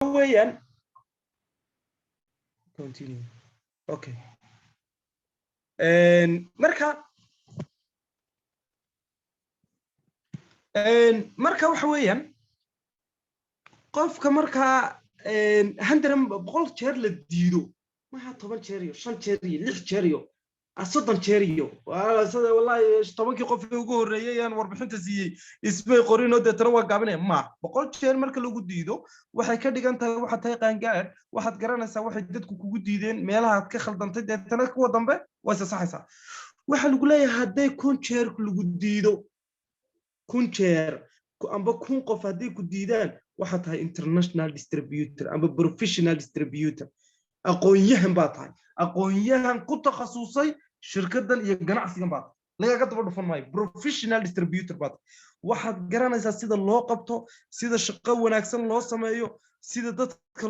ويان continue okay marka waxa weeyaan qofka marka 100 jeer la diido ma 10 jeer iyo 5 jeer iyo 6 jeer iyo 30 jeer iyo sida wallahi 10 qof ugu horeeyay aan warbixinta siiyay isbay qorinoo deetana waa gaabinay ma 100 jeer marka lagu diido waxay ka dhigan tahay waxa tahay qaangaar waxaad garanaysaa waxay dadku kugu diideen meelaha aad ka khaldantay deetana kuwa dambe way saxaysaa waxa lagu leeyahay haday 1 jeer lagu diido 1 jeer amba 1 qof haday ku diidaan waxa tahay international distributor amba professional distributor aqoonyahan baa tahay aqoonyahan ku takhasusay shirkadan iyo ganacsigan baa laga daba dhufan maayo professional distributor baa waxaad garanaysaa sida loo qabto sida shaqo wanaagsan loo sameeyo sida dadka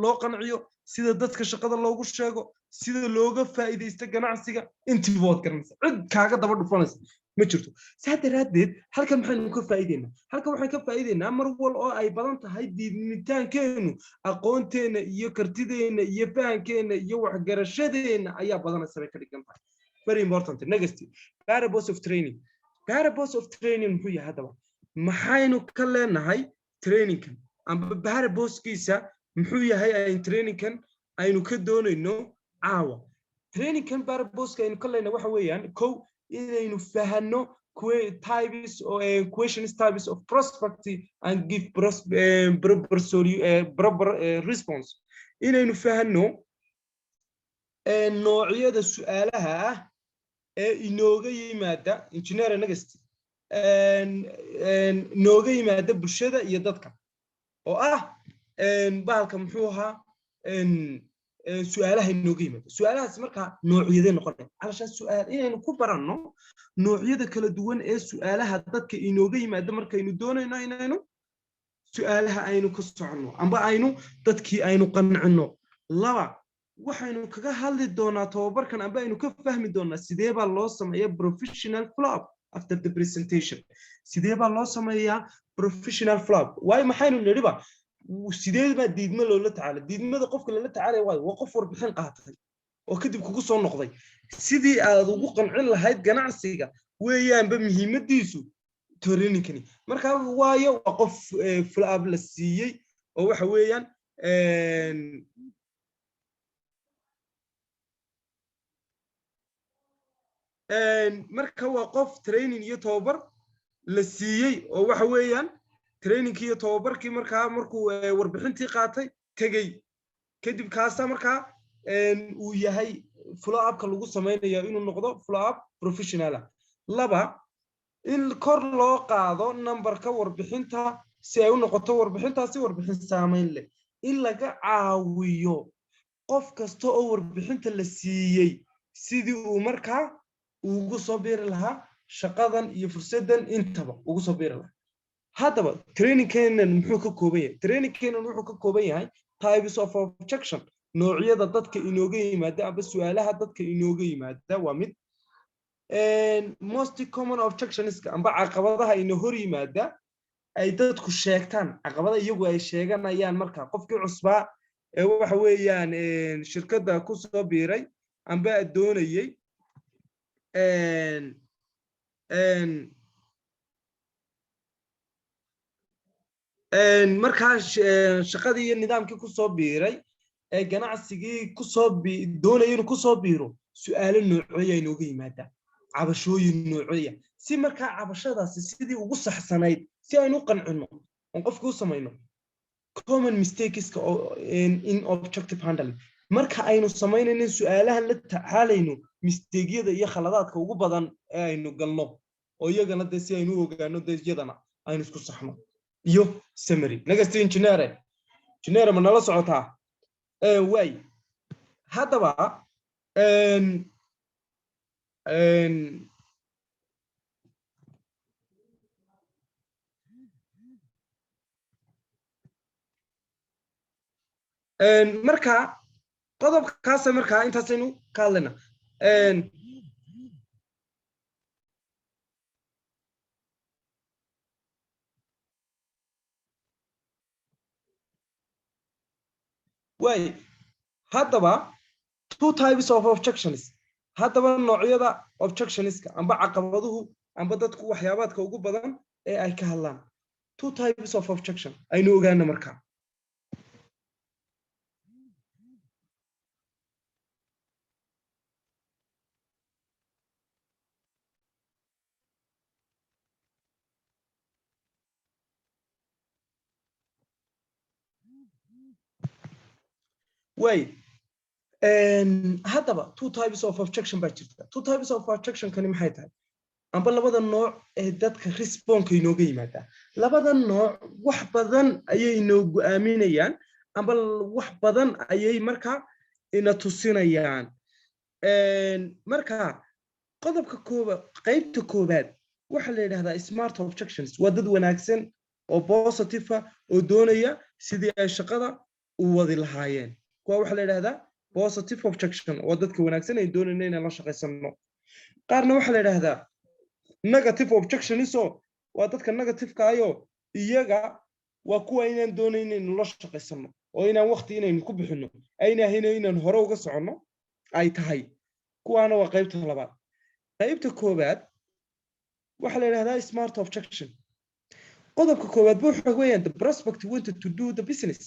loo qanciyo sida dadka shaqada loogu sheego sida looga faa'iideysto ganacsiga intii bood garanaysaa cid kaaga daba dhufanaysa ma jirto saadaradeed halkan maxaynu ka faa'iideynaa halkan waxaan ka faa'iideynaa mar wal oo ay badan tahay diidnitaankeenu aqoonteena iyo kartideena iyo fahankeena iyo waxgarashadeena ayaa badanaysa bay ka dhigan tahay very important next variables of training muxuu yahay hadaba maxaynu ka leenahay trainingkan amba variableskiisa muxuu yahay ay trainingkan aynu ka doonayno caawa trainingkan variableska aynu ka leenahay waxa weeyaan kow inaynu fahanno questions types of prospective and give proper response inaynu fahanno noocyada su'aalaha ah ee inooga yimaada engineer next nooga yimaada bulshada iyo dadka oo ah bahalka muxuu ahaa su'aalaha inooga yimaada su'aalahaas marka noocyada noqonay alashan su'aal inaynu ku baranno noocyada kala duwan ee su'aalaha dadka inooga yimaada markaynu doonayno inaynu su'aalaha aynu ka socono amba aynu dadkii aynu qancino laba waxaynu kaga hadli doonaa tababarkan amba aynu ka fahmi doonaa sidee baa loo sameeyaa professional flow after the presentation sidee baa loo sameeyaa professional flow way maxaynu niriba sidee baa diidmo loola tacaala diidmada qofka lala tacaalay waa qof warbixin qaatay oo kadib kugu soo noqday sidii aad ugu qancin lahayd ganacsiga weeyaanba muhiimadiisu trainingkani marka waayo waa qof flow la siiyay oo waxa weeyaan marka waa qof training iyo tababar la siiyay oo waxa weeyaan training iyo tababarkii markuu warbixintii qaatay tagay kadib kaasa marka uu yahay follow up ka lagu sameeyo inuu noqdo follow up professional laba in kor loo qaado numberka warbixinta si ay u noqoto warbixintaasi warbixin saameyn leh in laga caawiyo qof kasta oo warbixinta la siiyay sidii uu marka ugu soo biiri lahaa shaqadan iyo fursadan intaba ugu soo biiri lahaa hadaba trainingkeena muxuu ka kooban yahay trainingkeena wuxuu ka kooban yahay types of objection noocyada dadka inooga yimaada aba su'aalaha dadka inooga yimaada waa mid most common objections amba caqabadaha inoo hor yimaada ay dadku sheegtaan caqabada iyagu ay sheeganayaan marka qofkii cusbaa ee waxa weeyaan shirkadda ku soo biiray amba doonayay markaa shaqadii iyo nidaamkii ku soo biiray ee ganacsigii ku soo doonayay inuu ku soo biiro su'aalo noocyo inooga yimaada cabashooyin noocyo si markaa cabashadaasi sidii ugu saxsanayd si aynu qancino oo qofku u sameeyno common mistakes in objective handling marka aynu sameynayno su'aalahan la tacaalayno mistake-yada iyo khaladaadka ugu badan ee aynu galno oo iyagana si aynu ogaano iyadana aynu isku saxno iyo summary next engineer ma nala socotaa way hadaba marka qodobkaas marka intaasaynu ka hadlayna way haddaba two types of objections haddaba noocyada objectionska amba caqabaduhu amba dadku waxyaabaadka ugu badan ee ay ka hadlaan two types of objection aynu ogaana markaa way haddaba two types of objection baa jirta two types of objection kani maxay tahay amba labada nooc ee dadka response inooga yimaada labada nooc wax badan ayay inoo go'aaminayaan amba wax badan ayay markaa ina tusinayaan marka qodobka qaybta koobaad waxa la yiraahdaa smart objections waa dad wanaagsan oo positive oo doonaya sidii ay shaqada u wadi lahaayeen kuwa waxa la yiraahdaa positive objection oo dadka wanaagsan ay doonayaan inay la shaqeysano qaarna waxa la yiraahdaa negative objection iso waa dadka negative ka ayo iyaga waa kuwa inaan doonaynin in la shaqeysano oo inaan waqti inaynu ku bixino ayna hayno inaan hore uga socono ay tahay kuwaana waa qaybta labaad qaybta koobaad waxa la yiraahdaa smart objection qodobka koobaad waxa weeyaan the prospect wanted to do the business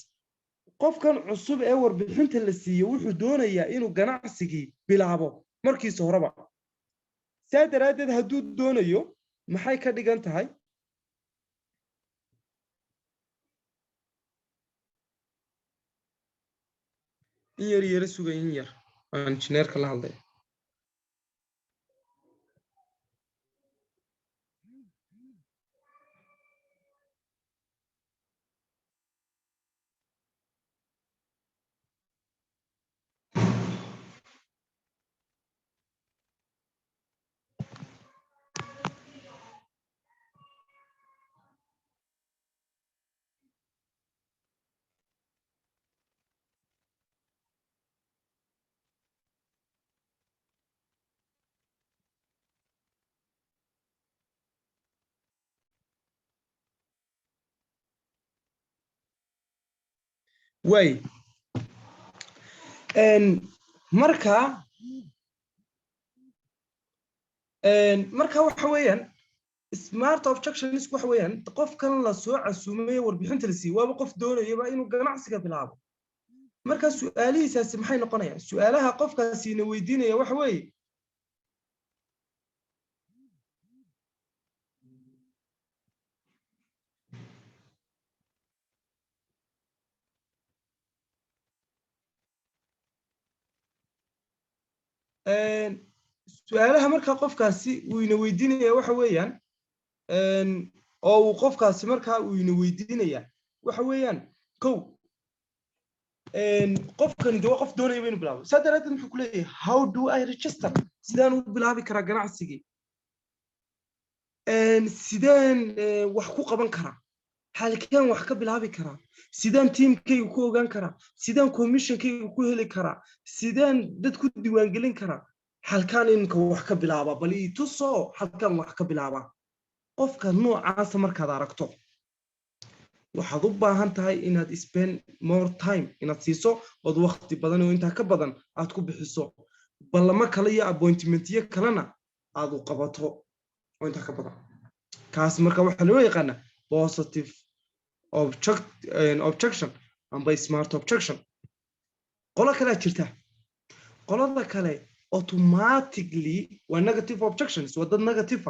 qofkan cusub ee warbixinta la siiyo wuxuu doonayaa inuu ganacsigii bilaabo markiisa horeba saadaradeed hadduu doonayo maxay ka dhigan tahay in yar sugay in yar aan injineerka la hadlay way marka waxa weeyaan smart objections waxa weeyaan qofkan la soo casuumay warbixinta la siiyay waaba qof doonayaba inuu ganacsiga bilaabo marka su'aalihiisaasi maxay noqonayaan su'aalaha qofkaasi ina weydiinaya waxa weeye su'aalaha marka qofkaasi uu ina weydiinaya waxa weeyaan oo uu qofkaasi marka uu ina weydiinaya waxa weeyaan kow qofkan doo qof doonaya inuu bilaabo sadaraad muxuu ku leeyahay how do I register sidaan u bilaabi karaa ganacsiga sidaan wax ku qaban karaa halkeen wax ka bilaabi karaa sidaan teamkayga ku ogaan karaa sidaan commissionkayga ku heli karaa sidaan dad ku diiwaan gelin karaa halkaan inka wax ka bilaaba bal ii tuso halkaan wax ka bilaaba qofka noocaas markaad aragto waxaad u baahan tahay inaad spend more time inaad siiso oo waqti badan oo inta ka badan aad ku bixiso balama kale iyo appointmentiyo kalena aad u qabato oo inta ka badan kaas marka waxa loo yaqaan positive objection amba smart objection qola kale jirta qolada kale automatically waa negative objections waa dad negative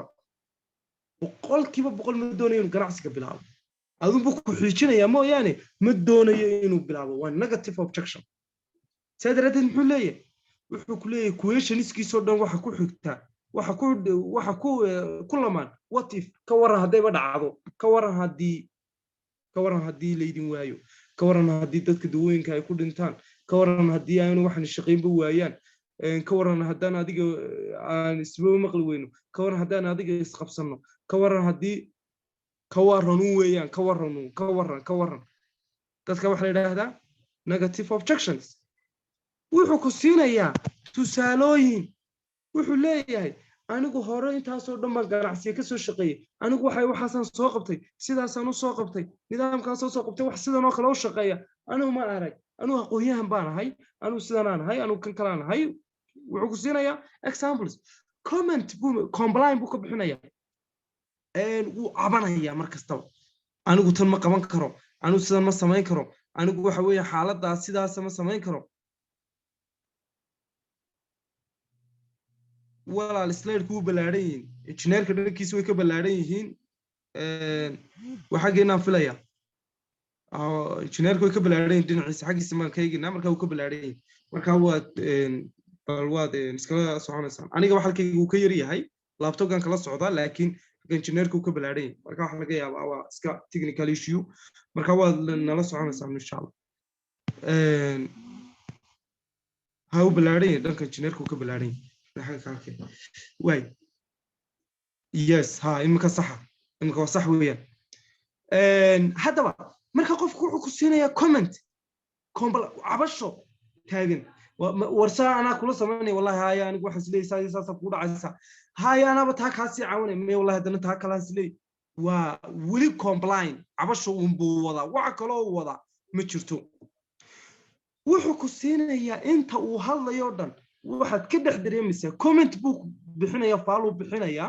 boqolkiiba boqol ma doonayo inuu ganacsiga bilaabo aduu ku xijinaya mooyaane ma doonayo inuu bilaabo waa negative objection saadaradeed muxuu leeyahay wuxuu ku leeyahay questionskiisoo dhan waxa ku xigta waxa ku lamaan what if ka waran hadayba dhacdo ka waran haddii leydin waayo ka waran haddii dadka dawooyinka ay ku dhintaan ka waran haddii aanu waxan shaqeynba waayaan ka waran haddaan adiga aan isba maqli weyno ka waran haddaan adiga isqabsano ka waran haddii ka waran weeyaan ka waran dadka waxa la yiraahdaa negative objections wuxuu ku siinayaa tusaalooyin wuxuu leeyahay anigu hore intaasoo dhan baan ganacsiga ka soo shaqeeyay anigu waxaasan soo qabtay sidaasaan u soo qabtay nidaamkaasoo soo qabtay wax sidan oo kale u shaqeeya anigu ma arag anuu aqoonyahan baan ahay anuu sidaan ahay anuu kan kalaan ahay wuxuu ku siinayaa examples comment complain buu ka bixinaya wuu cabanaya mar kastaba anigu tan ma qaban karo anigu sidan ma samayn karo anigu waxa weeye xaaladaas sidaas ma samayn karo walaal slide ku balaaran yihiin engineerka dhankiisa way ka balaaran yihiin waxa geenaan filaya engineerka way ka balaaran yihiin dhinaciisa xagiisa ma kaygina marka uu ka balaaran yihiin marka waad iskala soconaysaan aniga waxa halkayga uu ka yar yahay laptopkan kala socda laakiin engineerka uu ka balaaran yahay marka waxa laga yaabaa waa iska technical issue marka waad nala soconaysaan insha Allah ha uu balaaran yahay dhanka engineerka uu ka balaaran yahay واي يس ها إمك صح إمك صح ويا هذا بقى مركا قف كوكو سينا كومنت كومبل عبشو تاجن ورسا أنا كل سمعني والله هاي أنا واحد لي ساي ساس فودا عسا هاي أنا بتاعك هاسي عوني مي والله هذا نتاعك هاسي لي ولي كومبلاين عبشو ومبو وضع وعكلو وضع متشرتو وحكو سينا أنت وهلا يوردن waxaad ka dhex dareemaysaa comment book bixinaya follow bixinaya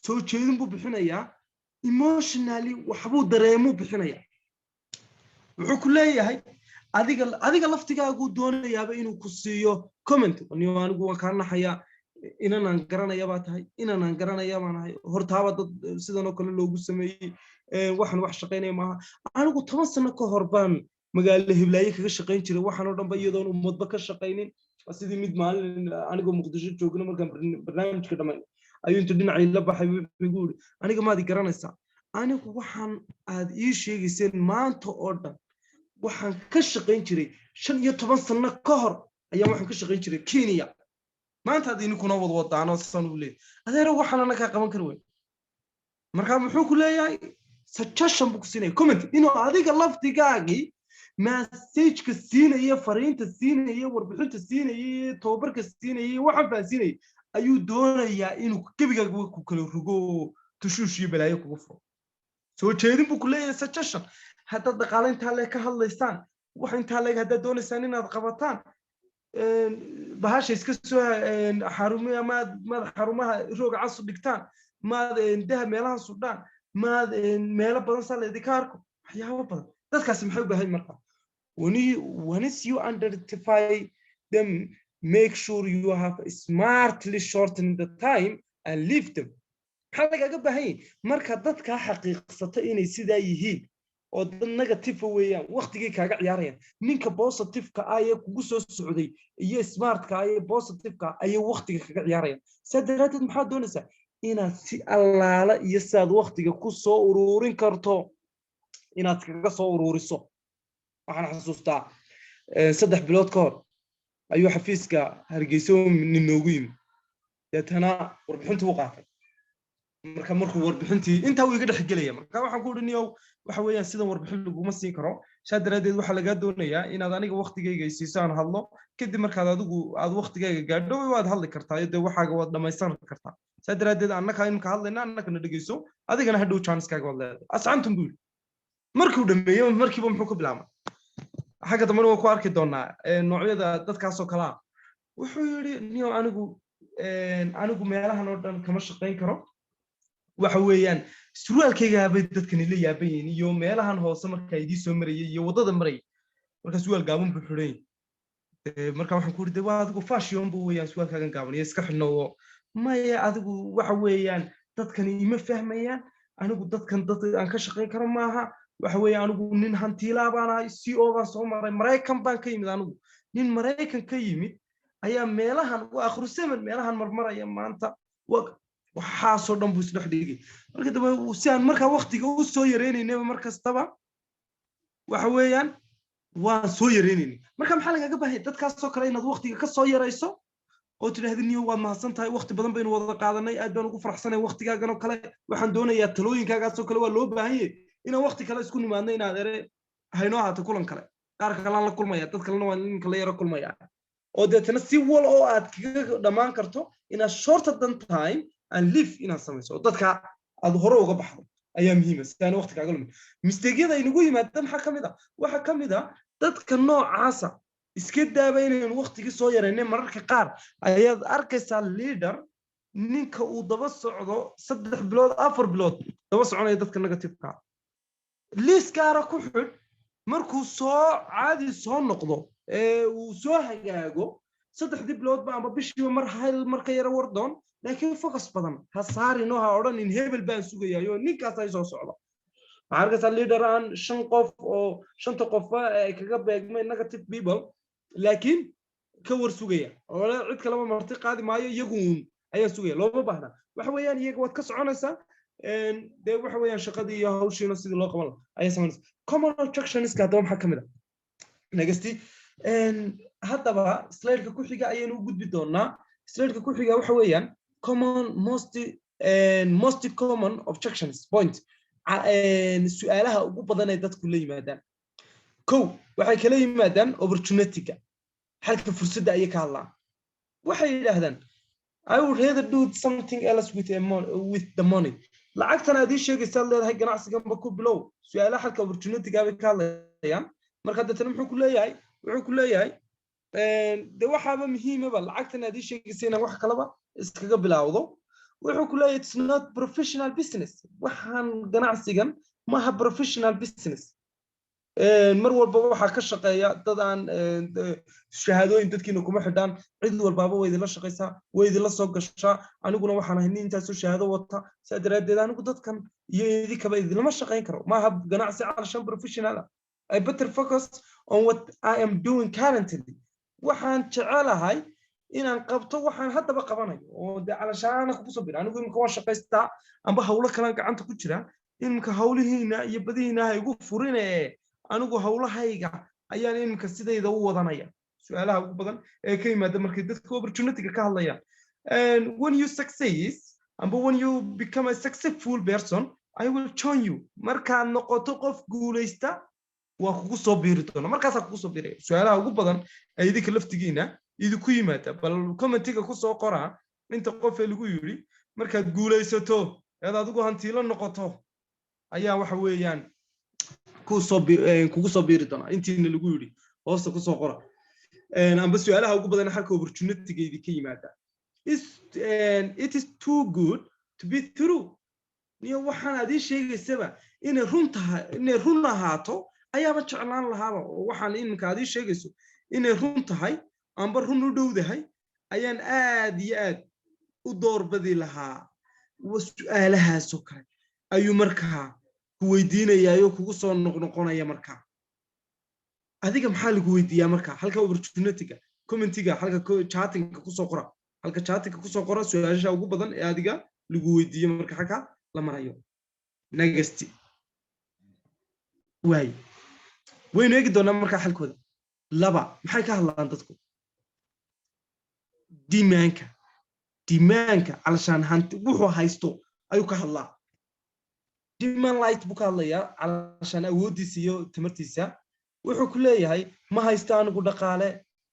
soo jeedin buu bixinaya emotionally waxbuu dareemo bixinaya wuxuu ku leeyahay adiga laftigaagu doonayaaba inuu ku siiyo comment anigu waan ka naxaya inaan garanaya baa tahay inaan garanaya baan ahay hortaaba dad sidan oo kale loogu sameeyay waxaan wax shaqeynay maaha anigu 10 sano ka hor baan magaalada Hiblaayo kaga shaqeyn jiray waxaan oo dhanba iyadoon ummadba ka shaqeynin sidii mid maalin aniga Muqdisho joogno markaan barnaamijka dhamay ayuu inta dhinacay la baxay wuxuu yiri aniga maadi garanaysaa anigu waxaan aad ii sheegayseen maanta oo dhan waxaan ka shaqeyn jiray 15 sano ka hor ayaan waxaan ka shaqeyn jiray Kenya maanta aad inkuna wadaano san u leeyahay adeero waxaan anaga qaban karo way marka muxuu ku leeyahay suggestion buu ku siinay comment inuu adiga laftigaagi message ka siinaya fariinta siinaya warbixinta siinaya tababarka siinaya waxa faasinay ayuu doonayaa inuu gabigaga ku kala rugo tushuushi balaayo kugu furo soo jeedin buu ku leeyahay suggestion hadda dhaqaalaynta le ka hadlaysaan wax inta leeg hadda doonaysaan inaad qabataan bahasha iska soo xarumaha ma xarumaha rooga casu dhigtaan ma indaha meelaha Suudaan ma meelo badan saleedi ka arko waxyaabo badan dadkaas maxay u baahay markaa once you identify them make sure you have smartly shorten the time and leave them maxaa lagaga baahay marka dadka xaqiiqsata inay sidaa yihiin oo dad negative weeyaan waqtigii kaaga ciyaarayaan ninka positive ka ay kugu soo socday iyo smart ka ay positive ka ay waqtiga kaga ciyaarayaan sadaraad maxaa doonaysaa inaad si allaala iyo saad waqtiga ku soo ururin karto inaad kaga soo ururiso waxaan xasuustaa 3 bilood ka hor ayuu xafiiska Hargeysa ninoogu yimid deetana warbixintu u qaatay markuu warbixintii inta uu iga dhex galaya marka waxaan ku dhiniyow waxa weeyaan sida warbixin lagu ma siin karo shaadaradeed waxa laga doonayaa inaad aniga waqtigeyga isiisaan hadlo kadib markaad adigu aad waqtigeyga gaadho waad hadli kartaa iyo waxaaga waad dhamaysan kartaa shaadaradeed annaka in ka hadlayna annaka na dhageyso adigana hadhow chance kaaga wad leedahay ascantum buu markuu dhameeyo markiiba muxuu ku bilaabay xaga dambe waa ku arki doonaa noocyada dadkaas oo kala wuxuu yiri niyo anigu meelahan oo dhan kama shaqeyn karo waxa weeyaan surwaalkayga bay dadkan la yaabayeen iyo meelahan hoose marka ay idii soo marayay iyo wadada maray marka surwaal gaaban buu xireen marka waxaan ku riday waa adigu fashion buu weeyaan surwaalkaagan gaaban iyo iska xidhno maya adigu waxa weeyaan dadkan ima fahmayaan anigu dadkan dad aan ka shaqeyn karo maaha waxa weeyaan anigu nin hantiila baan ahay CEO baan soo maray Mareykan baan ka yimid anigu nin Mareykan ka yimid ayaa meelahan waa akhru zaman meelahan marmaraya maanta waxa soo dhan buu isdhex dhigay marka daba si aan marka waqtiga u soo yareenaynay markastaba waxa weeyaan waan soo yareenaynay marka maxaa laga baahay dadkaas soo kale inaad waqtiga ka soo yareyso oo tirahdiniyo waad mahadsan tahay waqti badan baynu wada qaadanay aad baan ugu faraxsanahay waqtigaagan oo kale waxaan doonayaa talooyinkaaga soo kale waa loo baahan yahay inaan waqti kale isku nimaadno inaad hayno haato kulan kale qaar kale la kulmaya dad kalena waa in kale yara kulmaya oo deetana si wal oo aad kaga dhamaan karto inaad shorter than time and live inaad samayso dadka aad hore uga baxdo ayaa muhiim ah sidaan waqti kaaga lumin mistake-yada inagu yimaadaan waxa kamid ah dadka noocaasa iska daaba inaan waqtigii soo yaraynay mararka qaar ayaad arkaysaa leader ninka uu daba socdo 3 bilood 4 bilood daba soconaya dadka negative-ka liiskaara ku xidh markuu soo caadi soo noqdo uu soo hagaago 3 bilood ba amba bishiiba marka yara wardoon laakiin focus badan ha saarino ha odhan in hebel baan sugayayo ninkaas ay soo socdo waxaa arkaysaa leader aan 5 qof oo 5 qof ay kaga beegmay negative people laakiin ka war sugaya oo cid kale ma marti qaadi maayo iyaguun ayaa sugaya looma baahna waxa weeyaan iyaga wad ka soconaysaa de waxa weeyaan shaqadii iyo hawshiina sidii loo qaban ayaa sameynaysaa common objections ka hadaba maxaa kamid ah nagasti haddaba slide-ka ku xiga ayaynu u gudbi doonaa slide-ka ku xiga waxa weeyaan most common objections point su'aalaha ugu badan ee dadku la yimaadaan kow waxay kala yimaadaan opportunity-ga halka fursadda ay ka hadlaan waxay yiraahdaan I would rather do something else with the money lacagtan aad ii sheegaysaa leedahay ganacsigan ba ku bilow su'aalaha halka opportunity-ga ay ka hadlayaan marka dadna wuxuu ku leeyahay de waxaaba muhiimaba lacagtan aad ii sheegaysaa inaan wax kalaba iskaga bilowdo wuxuu ku leeyahay it's not professional business waxaan ganacsigan maaha professional business mar walba waxa ka shaqeeya dad aan shahaadooyin dadkiina kuma xidhaan cid walbaaba way idin la shaqeysaa way idin la soo gashaa aniguna waxaan ahay intaas shahaado wata saadaradeed anigu dadkan iyo idinka ba idin lama shaqeyn karo maaha ganacsi calashan professional I better focus on what I am doing currently waxaan jecelahay inaan qabto waxaan haddaba qabanayo oo de calashaan ku soo biir anigu imka waan shaqeystaa amba hawlo kale gacanta ku jira imka hawlihiina iyo badihiina ay ugu furinee anigu hawlahayga ayaan imka sidayda u wadanaya su'aalaha ugu badan ee ka yimaada markay dadka opportunity-ga ka hadlayaan and when you succeed amba when you become a successful person I will join you markaad noqoto qof guuleysta waa kugu soo biiri doona markaas kugu soo biiray su'aalaha ugu badan ay idinka laftigiina idinku yimaada bal comment-ga ku soo qora inta qof ee lagu yiri markaad guuleysato eed adigu hantiilo noqoto ayaa waxa weeyaan kugu soo biiri doona intiina lagu yiri hoosta ku soo qora amba su'aalaha ugu badan halka opportunity-ga idinka yimaada it is too good to be true niyo waxaan aad ii sheegaysaba inay run ahaato ayaaba jeclaan lahaaba waxaan imka aad ii sheegayso inay run tahay amba run u dhowdahay ayaan aad iyo aad u doorbadi lahaa su'aalahaas oo kale ayuu markaa ku weydiinayaa kugu soo noqnoqonaya markaa adiga maxaa lagu weydiiyaa markaa halka opportunity-ga comment-ga halka chatting-ka ku soo qora halka chatting-ka ku soo qora su'aalaha ugu badan ee adiga lagu weydiiyo marka halka la marayo next waynu eegi doonaa markaa xalkooda laba maxay ka hadlaan dadku dimaanka calashaan hanti wuxuu haysto ayuu ka hadlaa demand light buu ka hadlayaa calashaan awoodiisa iyo tamartiisa wuxuu ku leeyahay ma haysto anigu dhaqaale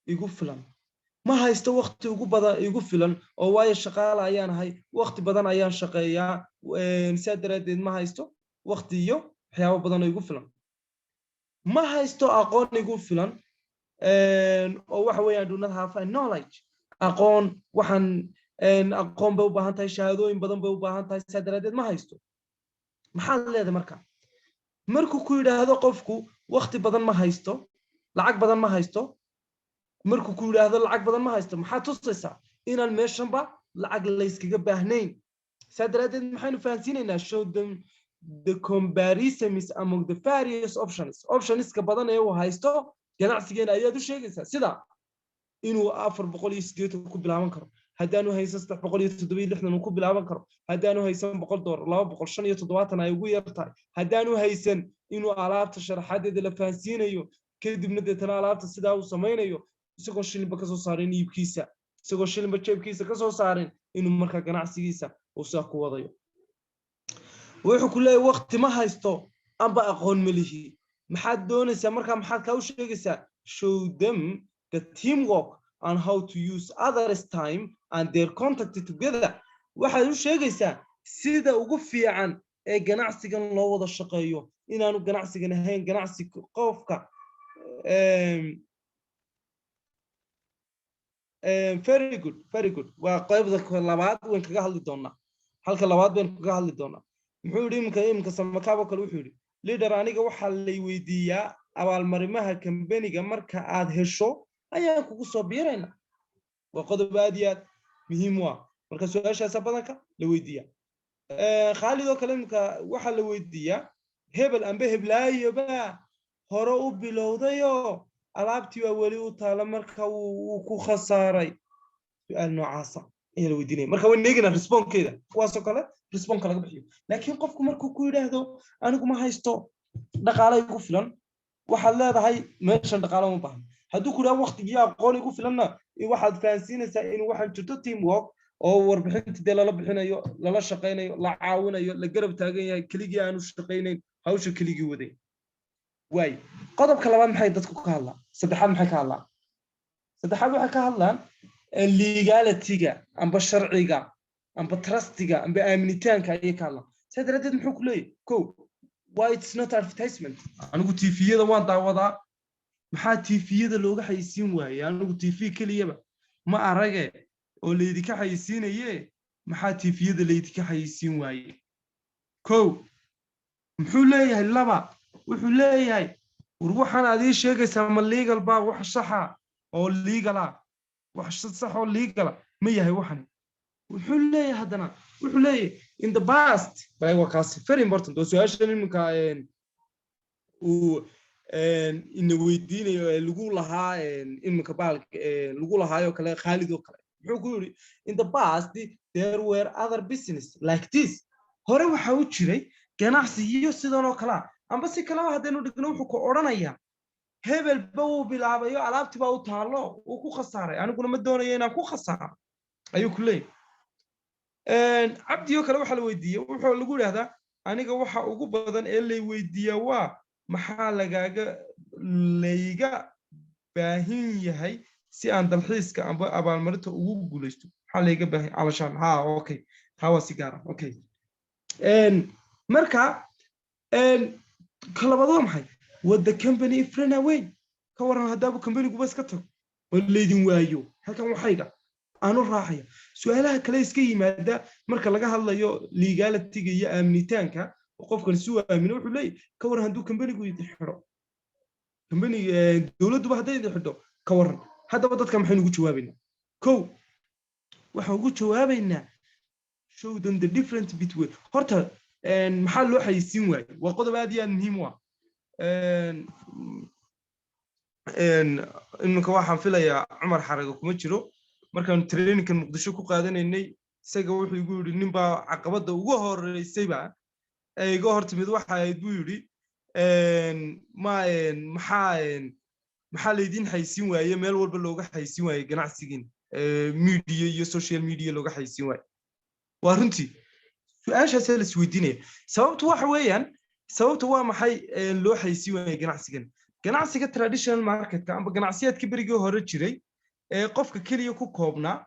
igu filan ma haysto waqti ugu badan igu filan oo waayo shaqaale ayaan ahay waqti badan ayaan shaqeeyaa saadaradeed ma haysto waqti iyo waxyaabo badan oo igu filan ma haysto aqoon igu filan oo waxa weeyaan do not have a knowledge aqoon waxaan aqoon bay u baahan tahay shahaadooyin badan bay u baahan tahay saadaradeed ma haysto maxaa leedahay markuu ku yiraahdo qofku waqti badan ma haysto lacag badan ma haysto markuu ku yiraahdo lacag badan ma haysto maxaa tusaysaa inaan meeshanba lacag la iskaga baahnayn saadaradeed maxaynu fahansiinaynaa show them the comparisons among the various options ka badan ee uu haysto ganacsigeena ayaad u sheegaysaa sida inuu 480 ku bilaaban karo haddaanu haysan 367 ku bilaaban karo haddaanu haysan $100 $275 ay ugu yartahay haddaanu haysan inuu alaabta sharaxadeeda la fahansiinayo kadibna deetana alaabta sidaa uu samaynayo isagoo shilinba ka soo saarin iibkiisa isagoo shilinba jeebkiisa ka soo saarin inuu markaa ganacsigiisa uu saa ku wadayo wuxuu ku leeyahay waqti ma haysto amba aqoon ma lihi maxaad doonaysaa markaa maxaad ka u sheegaysaa show them the teamwork on how to use others time and their contact together waxaad u sheegaysaa sida ugu fiican ee ganacsigan loo wada shaqeeyo inaanu ganacsigan ahayn ganacsi qofka very good very good waa qaybta labaad waan kaga hadli doonaa halka labaad baan kaga hadli doonaa muxuu yiri imka samakaabo kale wuxuu yiri leader aniga waxa lay weydiiyaa abaalmarimaha company-ga marka aad hesho ayaa kugu soo biirayna waa qodob aad iyo aad muhiim ah marka su'aashaas badanka la weydiiyaa Khalid oo kale imka waxa la weydiiyaa hebel amba heblaayo ba hore u bilowdayo alaabtii waa wali u taala marka uu ku khasaaray su'aal noocaas ah ee la weydiinay marka way neegina response-keeda kuwaas oo kale response laga bixiyo laakiin qofku markuu ku yiraahdo anigu ma haysto dhaqaale igu filan waxaad leedahay meeshan dhaqaale uma baahan hadduu ku yiraahdo waqtigii aqoon igu filanna waxaad fahansiinaysaa in waxaan jirto teamwork oo warbixinta lala bixinayo lala shaqeynayo la caawinayo la garab taagan yahay keligii aanu shaqeynayn hawsha keligii waday way qodobka labaad maxay dadku ka hadlaan saddexaad maxay ka hadlaan saddexaad waxay ka hadlaan legality-ga amba sharciga amba trustiga amba aaminitaanka ay ka hadlaan sidaradeed muxuu ku leeyahay ko why it's not advertisement anigu TV-yada waan daawadaa maxaa TV-yada looga xayisiin waayay anigu TV keliyaba ma arage oo leedika xayisiinaye maxaa TV-yada leedika xayisiin waayay ko muxuu leeyahay laba wuxuu leeyahay waxaan aad ii sheegaysaa ma legal ba wax saxa oo legal ah wax sax oo legal ma yahay waxan wuxuu leeyahay hadana wuxuu leeyahay in the past bay wakaas very important oo su'aashan imka in weydiinayo lagu lahaa imka baalka lagu lahaayo kale Khalid oo kale wuxuu ku yiri in the past there were other business like this hore waxa uu jiray ganacsiyo sidoo oo kale amba si kala hadaynu dhigno wuxuu ku oranayaa hebel baa bilaabayo alaabtii baa u taalo uu ku khasaaray aniguna ma doonayo inaan ku khasaaro ayuu ku leeyahay abdiyo kale waxa la weydiiyay wuxuu lagu yiraahdaa aniga waxa ugu badan ee la weydiiyaa waa maxaa layga baahin yahay si aan dalxiiska amba abaalmarinta ugu guuleysto maxaa layga baahin alashaan okay hawa sigara okay marka kalabado maxay wada company friend away ka waran hadaba company-gu bas ka tago oo leedin waayo halkan waxayga aanu raaxaya su'aalaha kale iska yimaada marka laga hadlayo legality-ga iyo aaminitaanka qofkan si aamino wuxuu leeyahay ka waran haduu company-gu xiro company dawladdu ba haday xidho ka waran hadaba dadka maxay ugu jawaabaynaa ko waxa ugu jawaabaynaa show them the difference between horta maxaa loo xayisiin waayay waa qodob aad iyo aad muhiim u ah imka waxaan filayaa Umar Xarago kuma jiro markaan training-kan Muqdisho ku qaadanaynay isaga wuxuu igu yiri nin baa caqabada ugu horeysay ba ay iga hortimid waxa ay buu yiri maxaa leedin xayisiin waayay meel walba looga xayisiin waayay ganacsigiin media iyo social media looga xayisiin waayay waa runtii su'aashaas la isweydiinay sababtu waxa weeyaan sababtu waa maxay loo xayisiin waayay ganacsiga traditional market-ka amba ganacsiyadka berigii hore jiray ee qofka kaliya ku koobnaa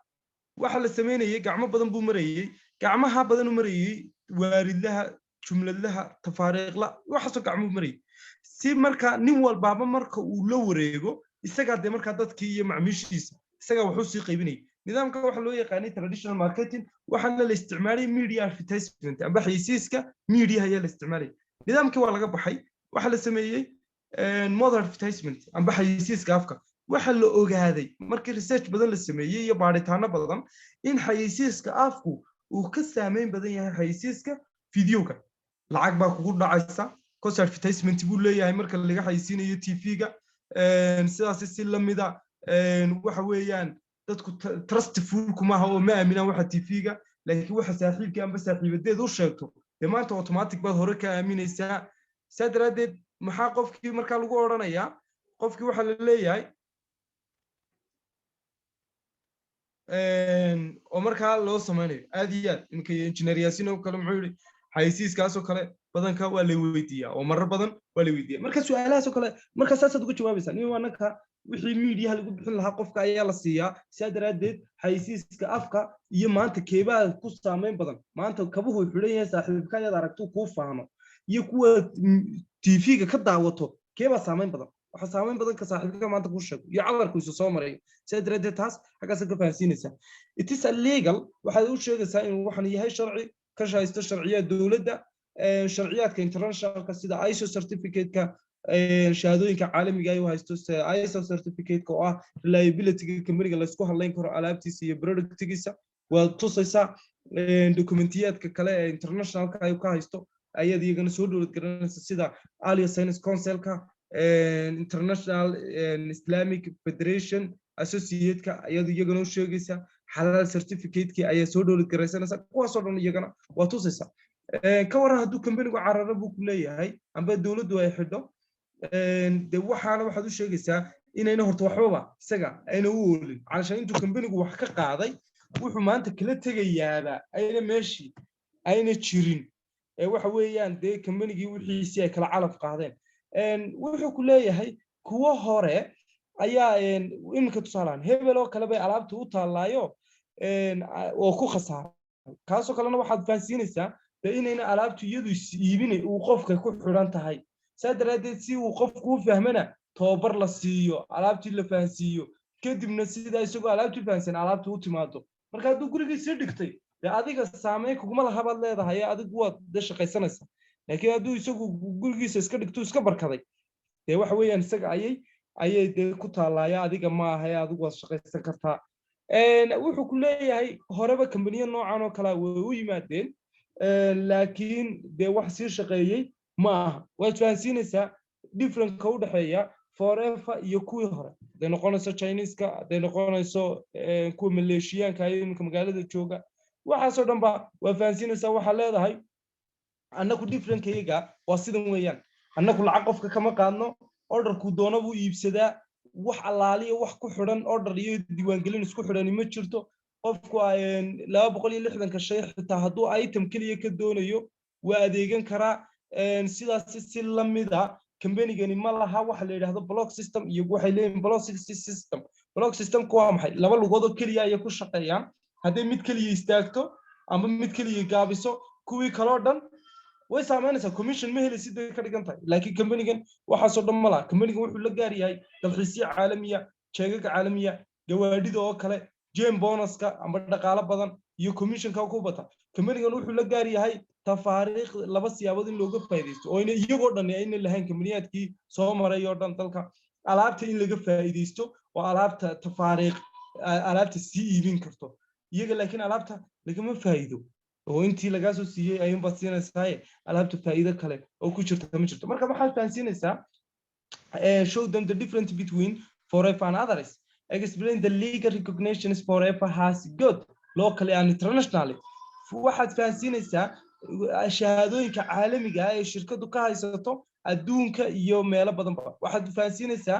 waxa la sameeyay gacmo badan buu marayay gacmaha badan u marayay waaridlaha jumladaha tafaariiqla waxa soo gacmo marayay si marka nin walba marka uu la wareego isaga de marka dadkii iyo macmiishiisa isaga wuxuu sii qaybinay nidaamka waxa loo yaqaanay traditional marketing waxana la isticmaalay media advertisement amba xayisiiska media ayaa la isticmaalay nidaamkii waa laga baxay waxa la sameeyay modern advertisement amba xayisiiska afka waxa la ogaaday markii research badan la sameeyay iyo baaritaano badan in xayisiiska afku uu ka saameyn badan yahay xayisiiska videoga lacag baa kugu dhacaysa cost advertisement buu leeyahay marka laga xayisiinayo TV-ga sidaas si lamida waxa weeyaan dadku trustful kuma aha oo ma aaminaan waxa TV-ga laakiin waxa saaxiibkii amba saaxiibadeed u sheegto maanta automatic baad hore ka aaminaysaa sadaradeed maxaa qofkii marka lagu oranayaa qofkii waxa la leeyahay oo marka loo sameeyo aad iyo aad imka engineer Yaasiin oo kale muxuu yiri xayisiiskaas oo kale badanka waa la weydiiyaa oo marar badan waa la weydiiyaa marka su'aalahaas oo kale marka saasad ugu jawaabaysaa nin waanka wixii media lagu bixin lahaa qofka ayaa la siiyaa sadaradeed xayisiiska afka iyo maanta keebaa ku saameyn badan maanta kabuhu xidhan yahay saaxiibka ayaad aragto ku faano iyo kuwa TV-ga ka daawato keebaa saameyn badan waxa saameyn badan ka saaxiibka maanta ku sheego iyo cadarku isu soo maray sidoo taas xagaas ka fahansiinaysa it is illegal waxa uu sheegaysaa in waxan yahay sharci ka shaqeysto sharciyada dawladda sharciyaadka internationalka sida ISO certificate-ka shahaadooyinka caalamiga ah haysto ISO certificate-ka oo ah reliability-ga company-ga la isku halayn karo alaabtiisa iyo product-giisa waa tusaysa documentiyadka kale ee internationalka ay ka haysto ayada iyagana soo dowlad garanaysa sida Alliance Science Council-ka International Islamic Federation Associate-ka ayada iyagana u sheegaysa halal certificate-ki ay soo dowlad garanaysa kuwaas oo dhan iyagana waa tusaysa ka waran hadduu company-gu cararo buu ku leeyahay amba dawladdu ay xidho de waxaana waxaad u sheegaysaa inayna horta waxbaba isaga ayna u oolin calashaan intuu company-gu wax ka qaaday wuxuu maanta kala tegayaaba ayna meeshii ayna jirin waxa weeyaan de company-gii wixiisii ay kala calaf qaadeen wuxuu ku leeyahay kuwa hore ayaa iminka tusaalaan hebel oo kale bay alaabta u taalaayo oo ku khasaaray kaasoo kalena waxaad fahansiinaysaa inayna alaabtu iyadu iibinay uu qofka ku xiran tahay saadaradeed si uu qofku u fahmana tababar la siiyo alaabtii la fahansiiyo kadibna sida isagoo alaabtii fahansan alaabtu u timaado marka hadduu gurigiisa dhigtay adiga saameyn kuguma laha baad leedahay adigu waad shaqaysanaysa laakiin hadduu isagu gurigiisa iska dhigto iska barkaday waxa weeyaan isaga ayay ku taalaaya adiga ma aha adigu waad shaqaysan kartaa wuxuu ku leeyahay horeba company noocan oo kale way u yimaadeen laakiin de wax sii shaqeeyay ma aha waad fahansiinaysaa different-ka u dhaxeeya forever iyo kuwii hore haday noqonayso Chinese-ka haday noqonayso kuwa Maleeshiyaanka ay iminka magaalada jooga waxaasoo dhan ba waa fahansiinaysaa waxaa leedahay annagu different-kayga waa sidan weeyaan annagu lacag qofka kama qaadno orderku doono buu iibsadaa wax allaaliya wax ku xidhan order iyo diiwaangelin isku xidhan ma jirto qofku 260 shay xitaa hadduu item kaliya ka doonayo waa adeegan karaa sidaas si la mid ah company-gani ma laha waxa la yiraahdo block system iyo waxay leeyihiin block system waa maxay laba lugood oo kaliya ay ku shaqeeyaan haddii mid kaliya istaagto ama mid kaliya gaabiso kuwii kale oo dhan way saameynaysaa commission ma heli sidii ka dhigan tahay laakiin company-gan waxa soo dhan ma laha company-gan wuxuu la gaar yahay dalxiisyo caalamiya jeegag caalamiya gawaadhida oo kale jam bonuska amba dhaqaale badan iyo commission-ka ku bata company-gan wuxuu la gaar yahay tafaariiq laba siyaabood in looga faa'iideysto oo iyagoo dhan ayna lahayn company-yaadkii soo maray oo dhan dalka alaabta in laga faa'iideysto oo alaabta tafaariiq alaabta si iibin karto iyaga laakiin alaabta lagama faa'iido oo intii laga soo siiyay ayun bad siinaysaa alaabta faa'iido kale oo ku jirta ma jirto marka waxaad fahansiinaysaa show them the difference between forever and others explain the legal recognitions forever has good locally and internationally waxaad fahansiinaysaa shahaadooyinka caalamiga ah ee shirkadu ka haysato adduunka iyo meelo badan ba waxaad fahansiinaysaa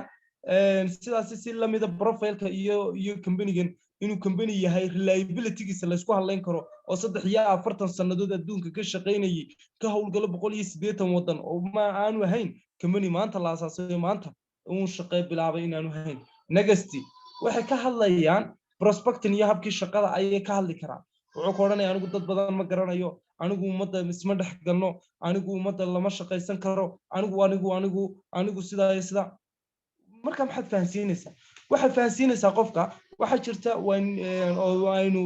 sidaas si la mid ah profile-ka iyo company-gan inuu company yahay reliability-giisa la isku halayn karo oo 340 sanadood adduunka ka shaqeynayay ka howlgalo 180 wadan oo ma aanu ahayn company maanta la asaasay maanta uu shaqay bilaabay inaanu ahayn negasty waxay ka hadlayaan prospecting iyo habkii shaqada ayay ka hadli karaan wuxuu ku oranayaa anigu dad badan ma garanayo anigu ummadda isma dhex galno anigu ummadda lama shaqaysan karo anigu sida marka maxaad fahansiinaysaa waxaad fahansiinaysaa qofka waxa jirta aynu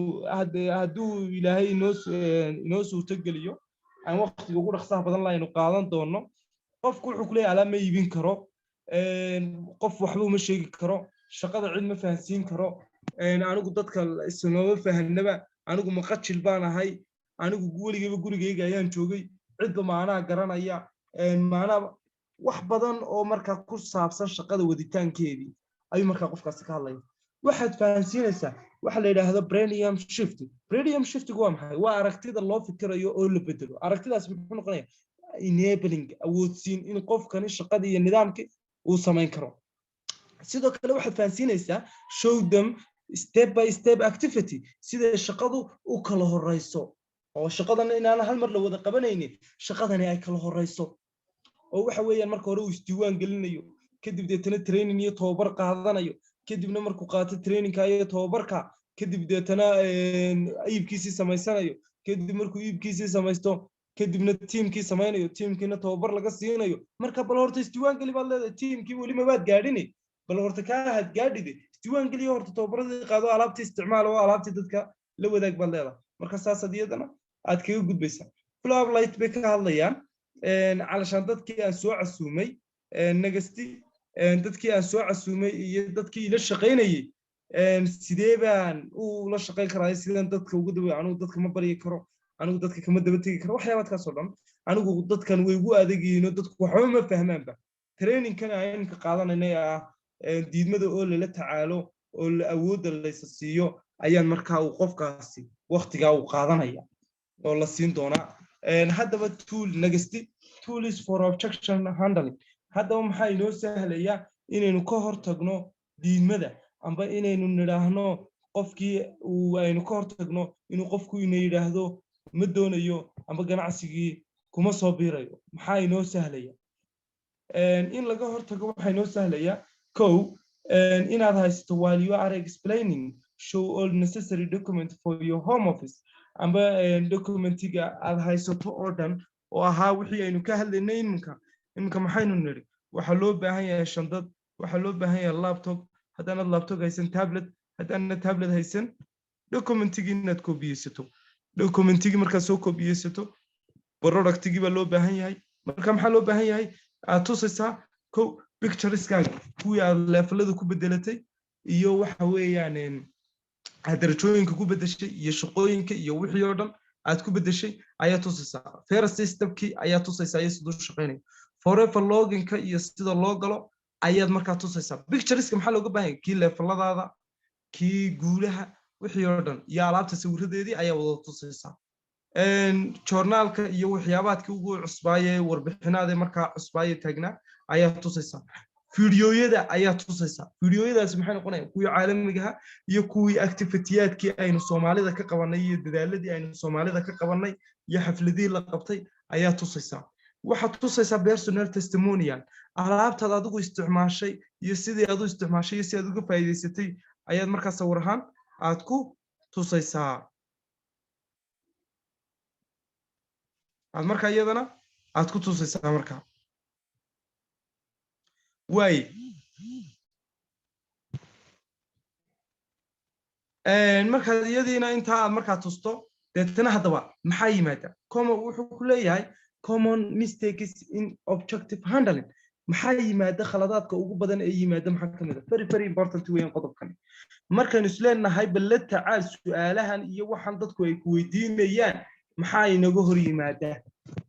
hadduu ilaahay inoo suurto geliyo aan waqtiga ugu dhaqsaha badan la aynu qaadan doono qofku wuxuu ku leeyahay alaab ma iibin karo qof waxba uma sheegi karo shaqada cid ma fahansiin karo anigu dadka isnooma fahanaba anigu maqajil baan ahay anigu weligeyba gurigeyga ayaan joogay cidba maanaha garanaya maanaha wax badan oo markaa ku saabsan shaqada waditaankeedii ayuu markaa qofkaasi ka hadlaya waxaad fahansiinaysaa waxa la yiraahdo brainium shift waa maxay waa aragtida loo fikirayo oo la bedelo aragtidaas wuxuu noqonayaa enabling awoodsiin in qofkani shaqada iyo nidaamka uu sameyn karo sidoo kale waxaad fahansiinaysaa show them step by step activity sida shaqadu u kala horeyso oo shaqadan inaan hal mar la wada qabanaynin shaqadani ay kala horeyso oo waxa weeyaan marka hore uu isdiiwaan gelinayo kadib deetana training iyo tababar qaadanayo kadibna markuu qaato training-ka iyo tababarka kadib deetana iibkiisii samaysanayo kadib markuu iibkiisii samaysto kadibna teamkii samaynayo teamkiina tababar laga siinayo marka bal horta isdiiwaan gali baad leedahay teamkii weli ma baad gaadhini bal horta ka had gaadhide isdiiwaan gali horta tababaradii qaado alaabtii isticmaal oo alaabtii dadka la wadaag baad leedahay marka saas adiyadana aad kaga gudbaysaa flow light bay ka hadlayaan calashaan dadkii aan soo casuumay nagasti dadkii aan soo casuumay iyo dadkii ila shaqaynayay sidee baan u la shaqayn karaa sidaan dadka ugu daway anigu dadka ma bari karo anigu dadka kama daba tagi karo waxyaabaadkaas oo dhan anigu dadkan way ugu adeegayeen dadku waxba ma fahmaanba trainingkan aan ka qaadanay diidmada oo la tacaalo oo la awood la siiyo ayaan markaa uu qofkaasi waqtiga uu qaadanaya oo la siin doona haddaba tool nagasti tools for objection handling haddaba maxaa inoo sahlaya inaynu ka hortagno diidmada amba inaynu nidhaahno qofkii uu aynu ka hortagno inuu qofku inay yiraahdo ma doonayo amba ganacsigii kuma soo biirayo maxaa inoo sahlaya in laga hortago waxa inoo sahlaya kow inaad haysto while you are explaining show all necessary documents for your home office amba documentiga aad haysato oo dhan oo ahaa wixii aynu ka hadlaynay iminka maxaynu niri waxa loo baahan yahay shandad waxa loo baahan yahay laptop haddana laptop haysan tablet haddana tablet haysan documentigi inaad koobiyeysato documentigi markaad soo koobiyeysato productigi baa loo baahan yahay marka maxaa loo baahan yahay aad tusaysaa kow pictureskaga kuwii aad leefalada ku bedelatay iyo waxa weeyaan darajooyinka ku bedeshay iyo shaqooyinka iyo wixii oo dhan aad ku bedeshay ayaa tusaysaa first stepkii ayaa tusaysaa sidoo shaqeynay forever loginka iyo sida loo galo ayaad markaa tusaysaa pictureska maxaa looga baahan yahay kii leefaladaada kii guulaha wixii oo dhan iyo alaabta sawiradeedii ayaa wada tusaysaa journalka iyo waxyaabaadkii ugu cusbaayay warbixinaade markaa cusbaayay taagnaa ayaa tusaysaa fiidiyoyada ayaa tusaysaa fiidiyoyadaas maxay noqonayaan kuwii caalamiga ah iyo kuwii activity-yaadkii aynu Soomaalida ka qabanay iyo dadaaladii aynu Soomaalida ka qabanay iyo xafladii la qabtay ayaa tusaysaa waxa tusaysaa personal testimonial alaabtaad adigu isticmaashay iyo sidii aad u isticmaashay iyo sidii aad uga faa'iideysatay ayaad markaa sawir ahaan aad ku tusaysaa aad markaa iyadana aad ku tusaysaa markaa way markaa iyadiina inta aad markaa tusto deetana haddaba maxaa yimaada wuxuu ku leeyahay common mistakes in objective handling maxaa yimaada khaladaadka ugu badan ee yimaada maxaa kamid ah very important weeyaan qodobkan markaan isleenahay bal la tacaal su'aalahan iyo waxaan dadku ay ku weydiinayaan maxaa inaga hor yimaada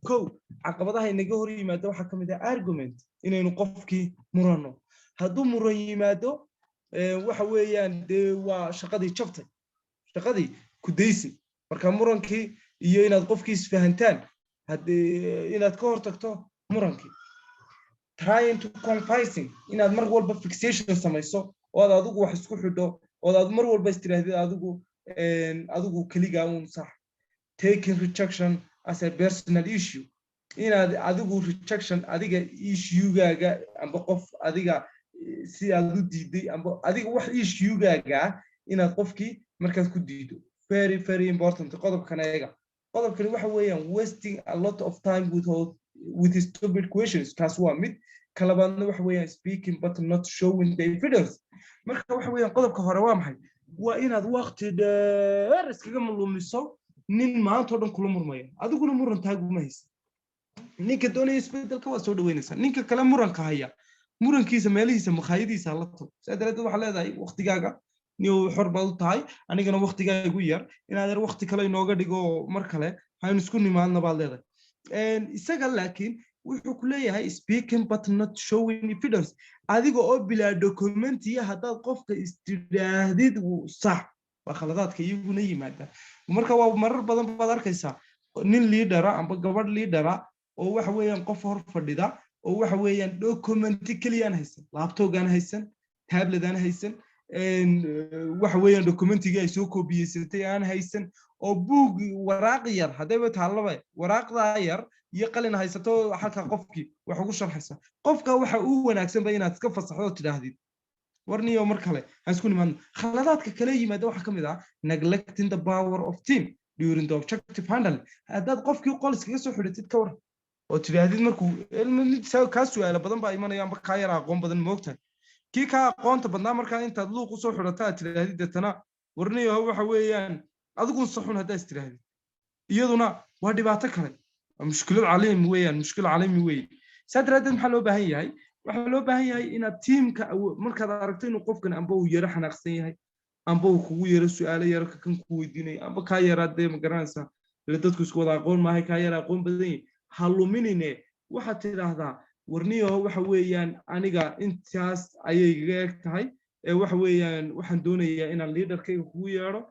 kow caqabadaha inaga hor yimaada waxa kamid ah argument inaynu qofkii murano hadduu muran yimaado waxa weeyaan waa shaqadii jabtay shaqadii ku daysi marka murankii iyo inaad qofkii isfahantaan inaad ka hortagto murankii trying to confessing inaad mar walba fixation samayso oo aad adigu wax isku xidho oo aad mar walba istiraahdo adigu kaliya uun sax taking rejection as a personal issue inaad adigu rejection adiga issue-gaaga amba qof adiga si aad u diiday amba adiga wax issue-gaaga inaad qofkii markaad ku diido very important qodobkan waxa weeyaan wasting a lot of time with stupid questions taas waa mid kalabaadna waxa weeyaan speaking but not showing the evidence marka waxa weeyaan qodobka hore waa maxay waa inaad waqti dheer iskaga lumiso nin maanta oo dhan kula murmaya adiguna muran taaguma haysa ninka doonaya isbedelka waa soo dhaweynaysa ninka kale muranka haya murankiisa meelihiisa maqaayadiisa la tago saadalada waxa leedahay waqtigaaga niyo xor baad u tahay anigana waqtigaaga igu yar inaad yar waqti kale inooga dhigo mar kale haynu isku nimaadna baad leedahay isaga laakiin wuxuu ku leeyahay speaking but not showing evidence adiga oo bilaa documentiya haddaad qofka istidaahdid sax waa khaladaadka iyaguna yimaada marka waa marar badan baad arkaysaa nin leader amba gabadh leader oo waxa weeyaan qof hor fadhida oo waxa weeyaan documenti kaliyan haysan laptop-gaan haysan tablet-aan haysan waxa weeyaan documentiga ay soo koobiyeysatay aan haysan oo buug waraaq yar hadaba taalaba waraaqda yar iyo qalin haysato halka qofkii wax ugu sharxaysa qofka waxa uu wanaagsan bay inaad iska fasaxdo tidaahdid warniyo mar kale ha isku nimaadno khaladaadka kale yimaada waxa kamid ah neglecting the power of team during the objective handle haddaad qofkii qol iskaga soo xidhatid ka war oo tirahdid markuu mid ka su'aalo badan baa imanayaan ba ka yar aqoon badan moogtahay kii ka aqoonta badnaa markaa intaad luuq u soo xidhataa tirahdid deetana warniyo waxa weeyaan adigu saxun haddaad istirahdid iyaduna waa dhibaato kale mushkilad caalami weeyaan mushkil caalami weey saadaradeed maxaa loo baahan yahay waxaa loo baahan yahay inaad tiimka markaad aragto inuu qofkan amba uu yara xanaaqsan yahay amba uu kugu yara su'aalo yara kan ku weydiinay amba ka yaraadee ma garanaysaa ila dadku isku wada aqoon maahay ka yara aqoon badan yahay ha luminine waxaad tidhaahdaa warniyo waxa weeyaan aniga intaas ayay iga eg tahay waxa weeyaan waxaan doonayaa inaan leaderkayga kugu yeedho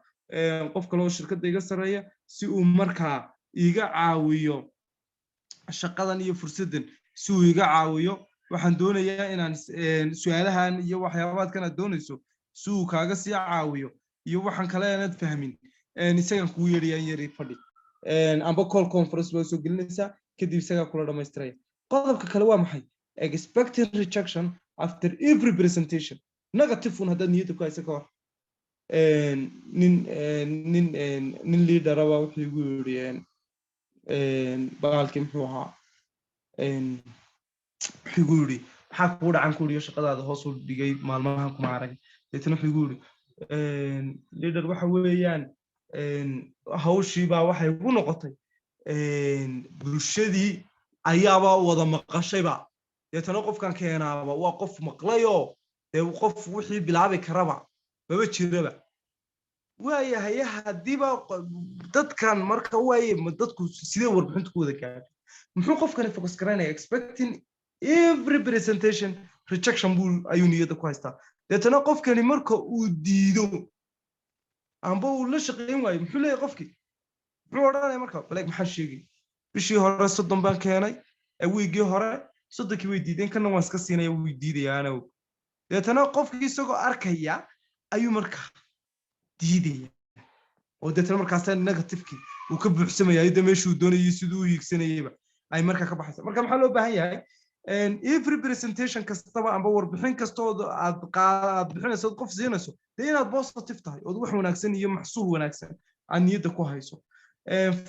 qof kale oo shirkadda iga sareeya si uu markaa iga caawiyo shaqadan iyo fursadan si uu iga caawiyo waxaan doonayaa inaan su'aalahan iyo waxyaabaadkan aad doonayso si uu kaaga sii caawiyo iyo waxaan kale aanad fahmin isagan kugu yeedhayaan yari fadhi amba call conference loo soo gelinaysaa kadib isagaa kula dhammaystiraya qodobka kale waa maxay expecting rejection after every presentation negative un haddaad niyadda ku haysa ka hor nin leader ah wuxuu igu yidhi baalkii muxuu ahaa wuxuu igu yidhi maxaa kugu dhacan ku yidhi shaqadaada hoos u dhigay maalmahan kuma arag deetana wuxuu igu yidhi leader waxa weeyaan hawshii baa waxay igu noqotay bulshadii ayaaba wada maqashayba deetana qofkan keenaaba waa qof maqlayoo dee qof wixii bilaabi karaba maba jiraba waayahay haddiiba dadkan marka waaye dadku sidee warbixinta ku wada gaadhay muxuu qofkani focus garanaya expecting every presentation rejection buu ayuu niyadda ku haystaa deetana qofkani marka uu diido amba uu la shaqayn waayo muxuu leeyahay qofkii muxuu odhanaya marka baleeg maxaa sheegay bishii hore 30 baan keenay wiigii hore 30kii way diideen kana waan iska siinaya way diidayaana deetana qofkii isagoo arkaya ayuu markaa diidaya oo deetana markaas negative-kii uu ka buuxsamaya ida meeshuu doonayay siduu u hiigsanayayba ay markaa ka baxaysa marka maxaa loo baahan yahay every presentation kastaba amba warbixin kastoo aad bixinayso qof siinayso dee inaad positive tahay oo wax wanaagsan iyo maxsuul wanaagsan aan niyadda ku hayso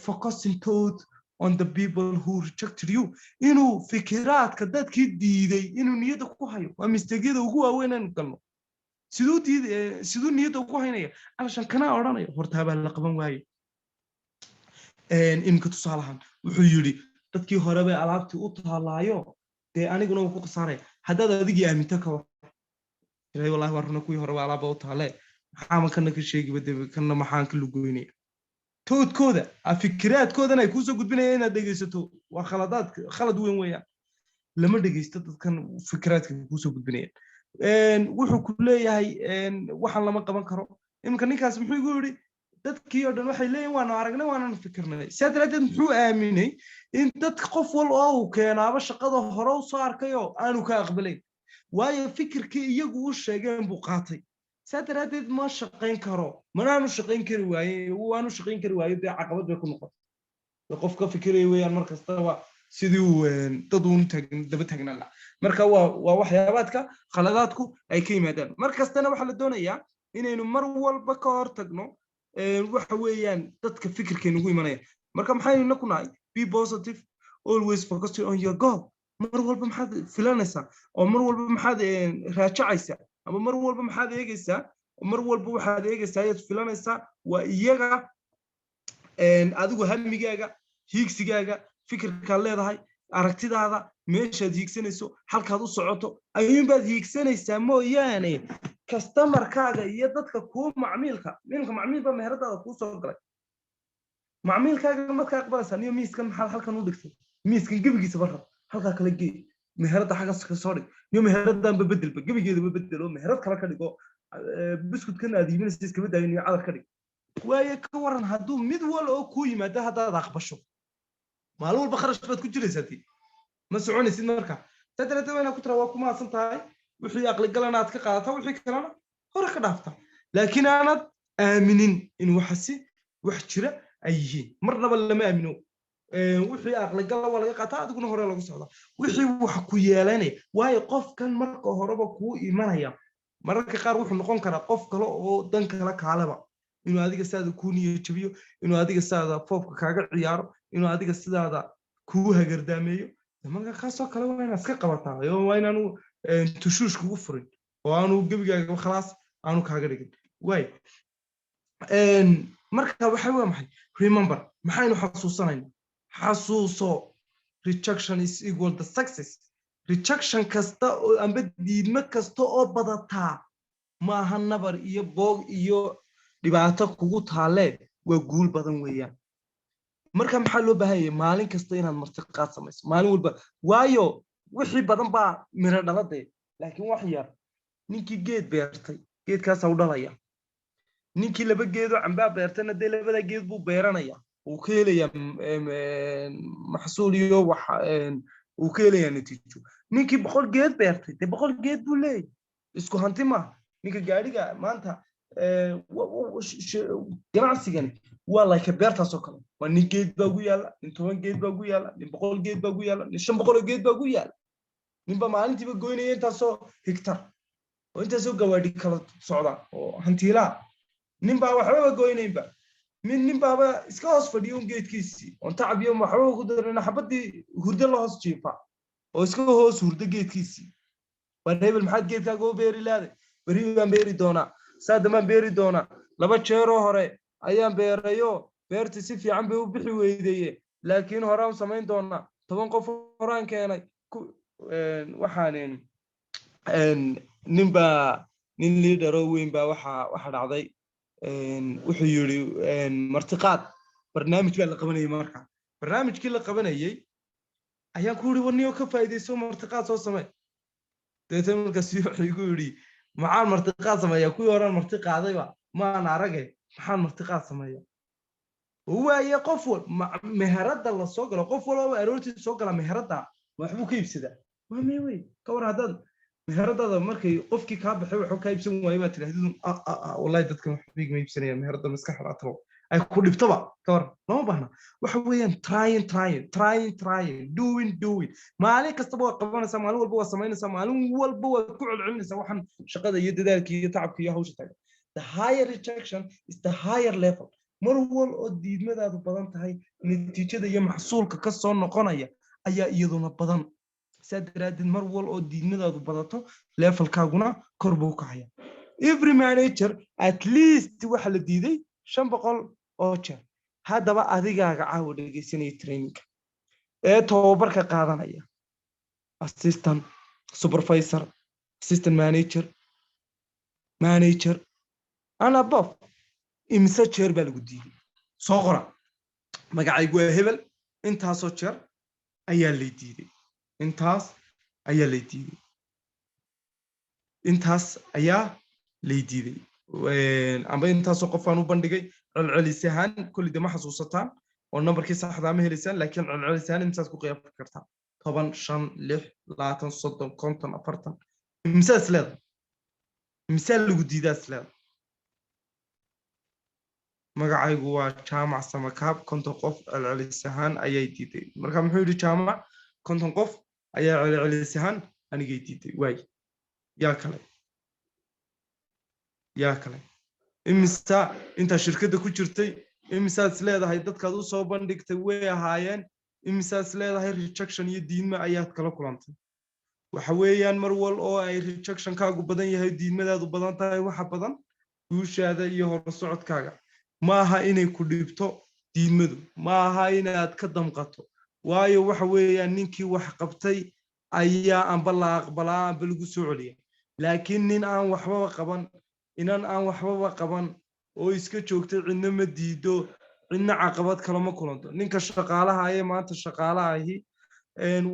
focusing thought on the people who rejected you inuu fikiraadka dadkii diiday inuu niyadda ku hayo waa misteegyada ugu waaweyn aan galno siduu niyadda ugu haynaya alashan kana odhanayo hortaabaa la qaban waaye imka tusaalahan wuxuu yidhi dadkii hore bay alaabtii u taalaayo dee aniguna wuu ku khasaaraya haddaad adigii aaminto ka war ilaahay wallahi waa runa kuwii hore waa alaaba u taalee maxaaman kana ka sheegiba dee kana maxaan ka lugoynaya toodkooda fikiraadkoodana ay kuusoo gudbinayaan inaad dhegaysato waa khalad weyn weeyaan lama dhegaysto dadkan fikiraadka kuusoo gudbinayaan wuxuu ku leeyahay waxaan lama qaban karo iminka ninkaas muxuu igu yidhi dadkii oo dhan waxay leeyihin waanu aragnay waananu fikirnay sidaa daraadeed muxuu aaminay in dadka qof wal oo uu keenaaba shaqada hore u soo arkayoo aanu ka aqbalayn waayo fikirkii iyagu u sheegeen buu qaatay sidaa daraadeed ma shaqayn karo manaanu shaqayn kari waaye waanu shaqayn kari waayo dee caqabad bay ku noqotay qof ka fikiraya weeyaan mar kastaba sidii uu dad uun daba taagnaan lahaa marka waa waxyaabaadka khaladaadku ay ka yimaadaan mar kastana waxaa la doonayaa inaynu mar walba ka hor tagno waxa weeyaan dadka fikirkeena ugu imanaya marka maxaynu ku nahay be positive always focus on your goal mar walba maxaad filanaysaa oo mar walba maxaad raajacaysaa ama mar walba maxaad eegaysaa mar walba waxaad eegaysaa ayaad filanaysaa waa iyaga adigu hamigaaga hiigsigaaga fikirkaad leedahay aragtidaada meeshaad hiigsanayso halkaad u socoto ayuunbaad hiigsanaysaa mooyaane customerkaaga iyo dadka kuu macmiilba meheradaada kuu soo galay macmiilkaaga markaa aqbalaysaa niyo miiskan maxaad halkan u dhigtay miiskan gebigiisa barra halkaa kala gee meherada xagga ka soo dhig niyo meheradanba bedelba gebigeedaba bedelo meherad kale ka dhigo biskutkan aad iibinaysa iskaba daayo niyo cadar ka dhig waaye ka waran hadduu mid wal oo kuu yimaado haddaad aqbasho maalin walba kharash baad ku jiraysaa ma soconaysid marka saa daraadeed waa inaad ku tiraa waa ku mahadsan tahay wixii aqli galana aad ka qaadataa wixii kalena hore ka dhaaftaa laakiin aanad aaminin in waxasi wax jira ay yihiin marnaba lama aamino wixii aqli gala waa laga qaataa adiguna hore lagu socdaa wixii wax ku yeelanaya waayo qofkan marka horeba kuu imanaya mararka qaar wuxuu noqon karaa qof kale oo dan kale kaaleba inuu adiga sidaada kuu niyo jabiyo inuu adiga sidaada foofka kaaga ciyaaro inuu adiga sidaada kuu hagardaameeyo marka kaasoo kale waa inaad iska qabataa waa inaanu tushuush kugu furin oo aanu gebigaaga khalaas aanu kaaga dhigin waay marka waxa waa maxay remember maxaynu xasuusanaynaa xasuuso rejection is equal to success rejection kasta oo amba diidmo kasta oo badataa maaha nabar iyo boog iyo dhibaato kugu taale waa guul badan weeyaan marka maxaa loo baahan yahay maalin kasta inaad martiqaad samayso maalin walba waayo wixii badan baa miro dhaladee laakiin wax yar ninkii geed beertay geedkaas u dhalaya ninkii laba geedo cambaa beertayna dee labada geed buu beeranaya uu ka helaya maxsuul iyo wax uu ka helaya natiijo ninkii 100 geed beertay dee 100 geed buu leeyahay isku hanti ma ninka gaariga maanta ganacsigani waa like beertaas oo kale waa nin geed baa ugu yaala nin 10 geed baa ugu yaala nin 100 geed baa ugu yaala nin 500 geed baa ugu yaala ninba maalintiiba goynaya intaasoo hektar oo intaasoo gawaadhi kala socda oo hantiilaa ninbaa waxba goynaynba ninbaaba iska hoos fadhiyo geedkiisii on tacab iyo waxba ku darana xabadii hurdo la hoos jiifa oo iska hoos hurdo geedkiisii waa hebel maxaad geedkaaga u beeri laaday bari baan beeri doonaa saadamaan beeri doonaa laba jeero hore ayaan beerayo beerti si fiican bay u bixi weydaye laakiin hore aan samayn doonaa 10 qof horaan keenay waxaan nin leader oo weyn baa waxa dhacday wuxuu yiri martiqaad barnaamij baa la qabanayay marka barnaamijkii la qabanayay ayaan ku yiri waniyo ka faa'iideyso martiqaad soo samee deetan markaas wuxuu igu yiri maxaan martiqaad sameeyaa kuwii horaan martiqaadayba ma aan aragay maxaan martiqaad sameeyaa waaye qof wal meherada la soo galo qof walba aroortii soo gala meherada waxbuu ka iibsadaa waa meeway ka war hadad meherada markay qofkii ka baxay wuxuu ka iibsan waayay baa tiraahdo wallahi dadka waxbay ma iibsanayaan meherada maskaxda atro ay ku dhibtaba ka war lama baahna waxa weeyaan trying doing maalin kasta waa qabanaysaa maalin walba waa samaynaysaa maalin walba waa ku celcelinaysaa waxan shaqada iyo dadaalka iyo tacabka iyo hawsha taga the higher rejection is the higher level mar wal oo diidmadaadu badan tahay natiijada iyo maxsuulka ka soo noqonaya ayaa iyaduna badan saadaraadin mar wal oo diidmadaadu badato levelkaaguna kor buu ka haya every manager at least waxa la diiday 500 oo jeer hadaba adigaaga caawa dhageysanaya training ee tababarka qaadanaya assistant supervisor assistant manager and above imsa jeer baa lagu diiday soo qora magacaygu waa hebel intaasoo jeer ayaa la diiday intaas ayaa la diiday amba intaasoo qof aan u bandhigay celcelisahan kulli dama xasuusataan oo numberkii saxda ma helisan laakiin celcelisahan intaas ku qiyaas kartaa 10 5 6 20 30 50 40 imsaas leedahay imsaal lagu diidaa leedahay magacaygu waa jaamac samakaab 50 qof celcelisahan ayay diiday marka muxuu yiri jaamac 50 qof ayaa celcelisahan anigay diiday waay yaa kale imisa inta shirkadda ku jirtay imisaas leedahay dadkaad u soo bandhigtay way ahaayeen imisaas leedahay rejection iyo diidma ayaad kala kulantay waxa weeyaan mar wal oo ay rejection kaagu badan yahay diidmadaadu badan tahay waxa badan guushaada iyo hor socodkaaga ma aha inay ku dhibto diidmadu ma aha inaad ka damqato waayo waxa weeyaan ninkii wax qabtay ayaa amba la aqbalaa amba lagu soo celiyaa laakiin nin aan waxba qaban oo iska joogtay cidna ma diido cidna caqabad kale ma kulanto ninka shaqaalaha ay maanta shaqaalaha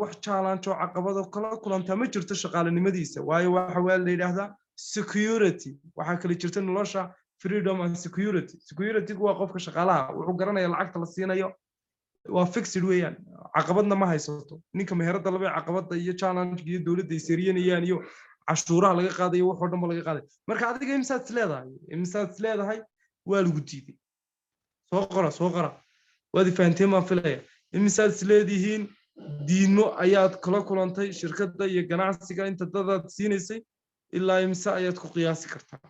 wax challenge oo caqabad kala kulanta ma jirto shaqaalanimadiisa waayo waxa la yiraahdaa security waxa kale jirta nolosha freedom and security waa qofka shaqaalaha wuxuu garanayaa lacagta la siinayo waa fixed weeyaan caqabadna ma haysato ninka meherada laba caqabada iyo challenge iyo dawladda ay saariyeen iyo cashuuraha laga qaadayo wax oo dhan laga qaaday marka adiga imsaad leedahay waa lagu diiday soo qora waad fahanteen ma filaya imsaad leedihiin diidmo ayaad kala kulantay shirkadda iyo ganacsiga inta dadaad siinaysay ilaa imsa ayaad ku qiyaasi kartaa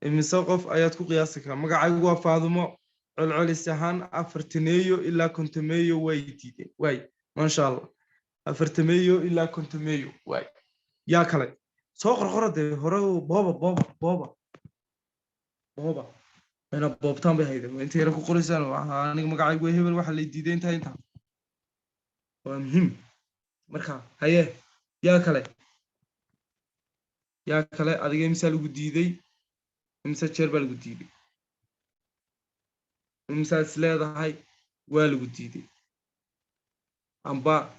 imise qof ayaad ku qiyaasi karaa magacaygu waa Faadumo celcelis ahaan 40 ilaa 50 way diideen way maasha Allah 40 ilaa 50 way yaa kale soo qorqorade hore booba أنا بوبتان بهيدا أنت يا ركو قريسان أنا مقعد جوي هبل واحد اللي جديدين تاين تام مهم مركا هيه يا كله أديك مثال جديدي مثال شربل جديدي مثال سلاذ هاي وال جديدي أم با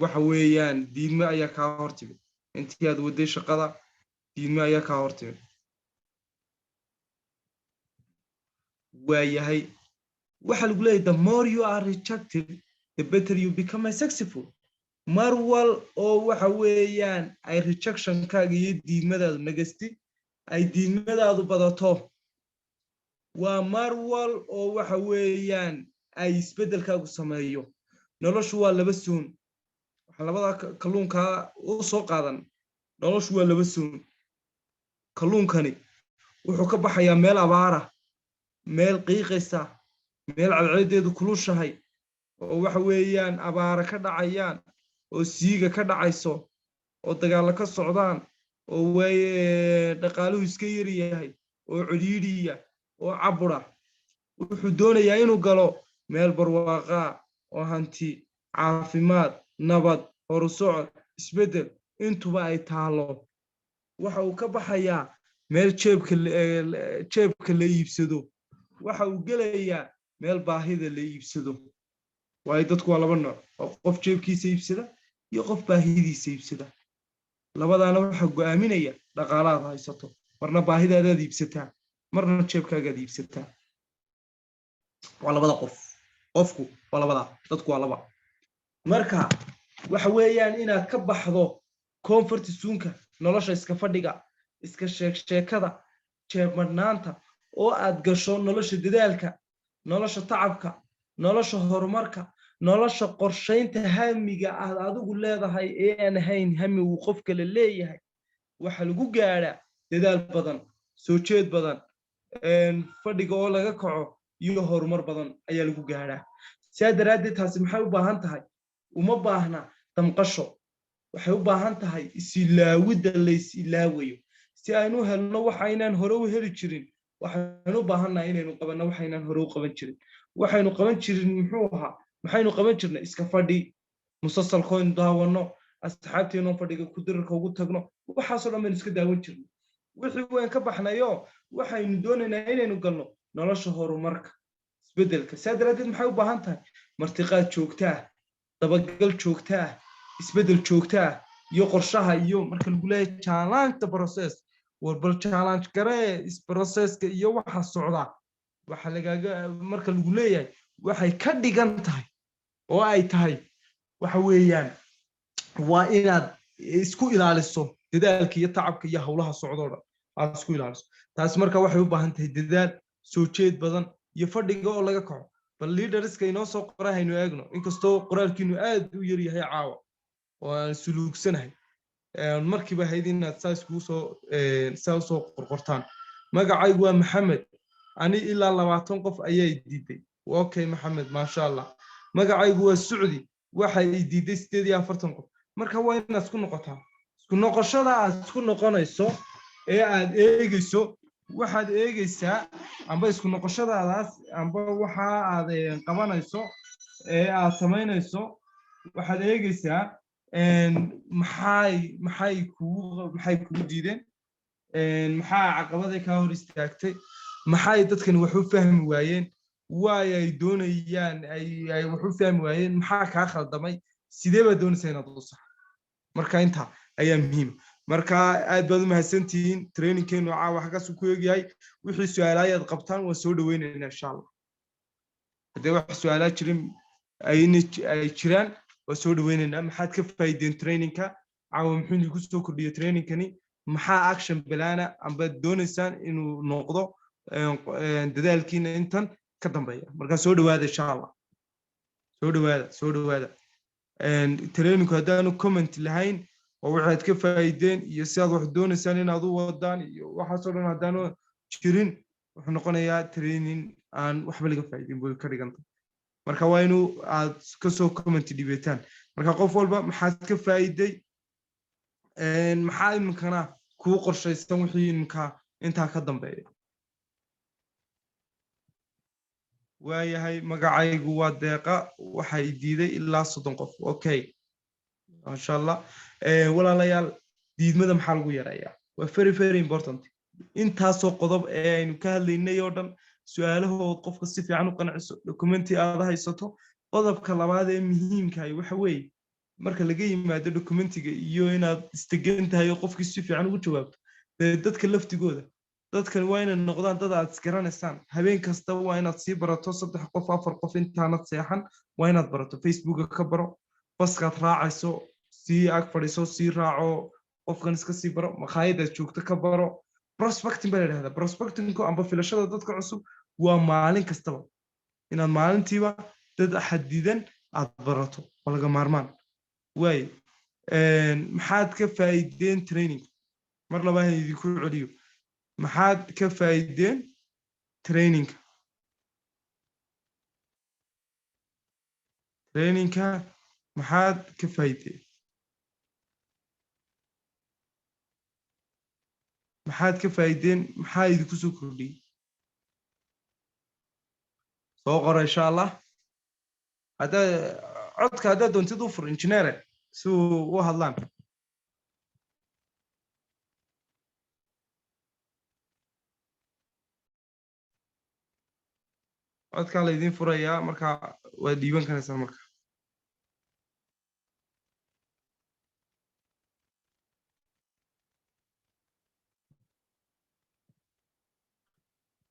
وحويان دين ما أيا كهورتي أنت يا دودي شقة دين ما أيا كهورتي وياهي waxa lagu leeyahay the more you are rejected the better you become successful marwal oo waxa weeyaan ay rejection kaaga iyo diimadaadu nagasti ay diimadaadu badato waa marwal oo waxa weeyaan ay isbedelkaagu sameeyo noloshu waa laba suun waxa labada kalluunka oo soo qaadan noloshu waa laba suun kalluunkani wuxuu ka baxayaa meel abaara meel qiiqaysa meel calcaleedeedu kulushahay oo waxa weeyaan abaara ka dhacayaan oo siiga ka dhacayso oo dagaal ka socdaan oo way dhaqaaluhu iska yar yahay oo ciriiriya oo cabura wuxuu doonayaa inuu galo meel barwaaqa oo hanti caafimaad nabad horusocod isbedel intuba ay taalo waxa uu ka baxayaa meel jeebka la iibsado waxa uu gelayaa meel baahida la iibsado way dadku waa laba nooc oo qof jeebkiisa iibsada iyo qof baahidiisa iibsada labadaana waxa go'aaminaya dhaqaalaha haysato marna baahidaada iibsataa marna jeebkaaga iibsataa waa labada qofku waa labada dadku waa laba marka waxa weeyaan inaad ka baxdo comfort zone-ka nolosha iska fadhiga iska sheekada jeebmadnaanta oo aad gasho nolosha dadaalka nolosha tacabka nolosha horumarka nolosha qorsheynta hamiga aad adigu leedahay ee aan ahayn hami uu qof kale leeyahay waxa lagu gaaraa dadaal badan soo jeed badan fadhiga oo laga kaco iyo horumar badan ayaa lagu gaaraa saadaraadii taasi maxay u baahan tahay uma baahna damqasho waxay u baahan tahay isilaawida la isilaawayo si aynu helno waxa aynaan hore u heli jirin waxaynu baahannahay inaynu qabanno waxaynan hore u qaban jirin waxaynu qaban jirin muxuu ahaa maxaynu qaban jirnay iska fadhi musalsalkoon daawano asxaabteenu fadhiga ku dirarka ugu tagno waxaasoo dhan iska daawan jirnay wixii waan ka baxnayo waxaynu doonaynaa inaynu galno nolosha horumarka isbedelka saadaradeed maxay u baahan tahay martiqaad joogta ah dabagal joogta ah isbedel joogta ah iyo qorshaha iyo marka lagu leeyahay challenge process warbal challenge garee is processka iyo waxa socda waxa lagaaga marka lagu leeyahay waxay ka dhigan tahay oo ay tahay waxa weeyaan waa inaad isku ilaaliso dadaalka iyo tacabka iyo hawlaha socdooda aad isku ilaaliso taas marka waxay u baahan tahay dadaal soo jeed badan iyo fadhiga oo laga kaco bal leaderska inoo soo qorahayno eegno inkastoo qoraalkiinu aad u yar yahay caawa oo aan suluugsanahay markiiba haydin inaad saas soo qorqortaan magacaygu waa maxamed ani ilaa 20 qof ayay diiday okay maxamed maasha Allah magacaygu waa Saudi waxa ay diiday 48 qof marka waa inaad isku noqotaa isku noqoshada aad isku noqonayso ee aad eegayso waxaad eegaysaa amba isku noqoshadaadaas amba waxa aad qabanayso ee aad samaynayso waxaad eegaysaa maxay kugu diideen maxaa caqabada ka hor istaagtay maxay dadkan wax u fahmi waayeen waay ay doonayaan ay wax u fahmi waayeen maxaa ka khaldamay sidee ba doonaysaa inaad u sax marka inta ayaa muhiim marka aad baad u mahadsantihiin trainingkeenu caawa xagaas ku eegyahay wixii su'aalaad qabtaan waa soo dhaweynaynaa insha Allah hadii wax su'aalaad jirin ay jiraan waa soo dhaweynaynaa maxaad ka faa'iideen trainingka caawa muxuu idinku soo kordhiyay trainingkani maxaa action plan amba doonaysaan inuu noqdo dadaalkiina intan ka dambeeya marka soo dhawaada insha Allah soo dhawaada trainingku haddaanu comment lahayn oo waxaad ka faa'iideen iyo sidaad wax doonaysaan inaad u wadaan iyo waxaasoo dhan haddaan jirin wuxuu noqonayaa training aan waxba laga faa'iidin buu ka dhiganta marka waa inuu aad ka soo comment dhibataan marka qof walba maxaad ka faa'iiday maxaa iminkana kuu qorshaysan wixii iminka intaa ka dambeeya waayahay magacaygu waa deeqa waxay diiday ilaa 30 qof okay masha Allah walaalayaal diidmada maxaa lagu yareeyaa waa very very important intaasoo qodob ee aynu ka hadlaynay oo dhan su'aalahood qofka si fiican u qanciso documenti aad haysato qodobka labaad ee muhiimka ah waxa weeye marka laga yimaado documentiga iyo inaad istagan tahay qofkii si fiican ugu jawaabto dadka laftigooda dadkan waa inay noqdaan dad aad isgaranaysaan habeen kasta waa inaad sii barato 3 qof 4 qof intaanad seexan waa inaad barato Facebook ka baro baskaad raacayso sii ag fadhiiso sii raaco qofkan iska sii baro maqaayada joogto ka baro prospecting baa leedahay prospecting ko amba filashada dadka cusub waa maalin kastaba inaad maalintiiba dad xadidan aad barato walaga maarmaan way maxaad ka faa'iideen training mar labaad idinku celiyo maxaad ka faa'iideen training maxaad ka faa'iideen maxaa idinku soo kordhiyay soo qor insha Allah hada codka hada doontid u fur engineer soo u hadlaan codka la idin furaya marka waa diiwan kanaysan marka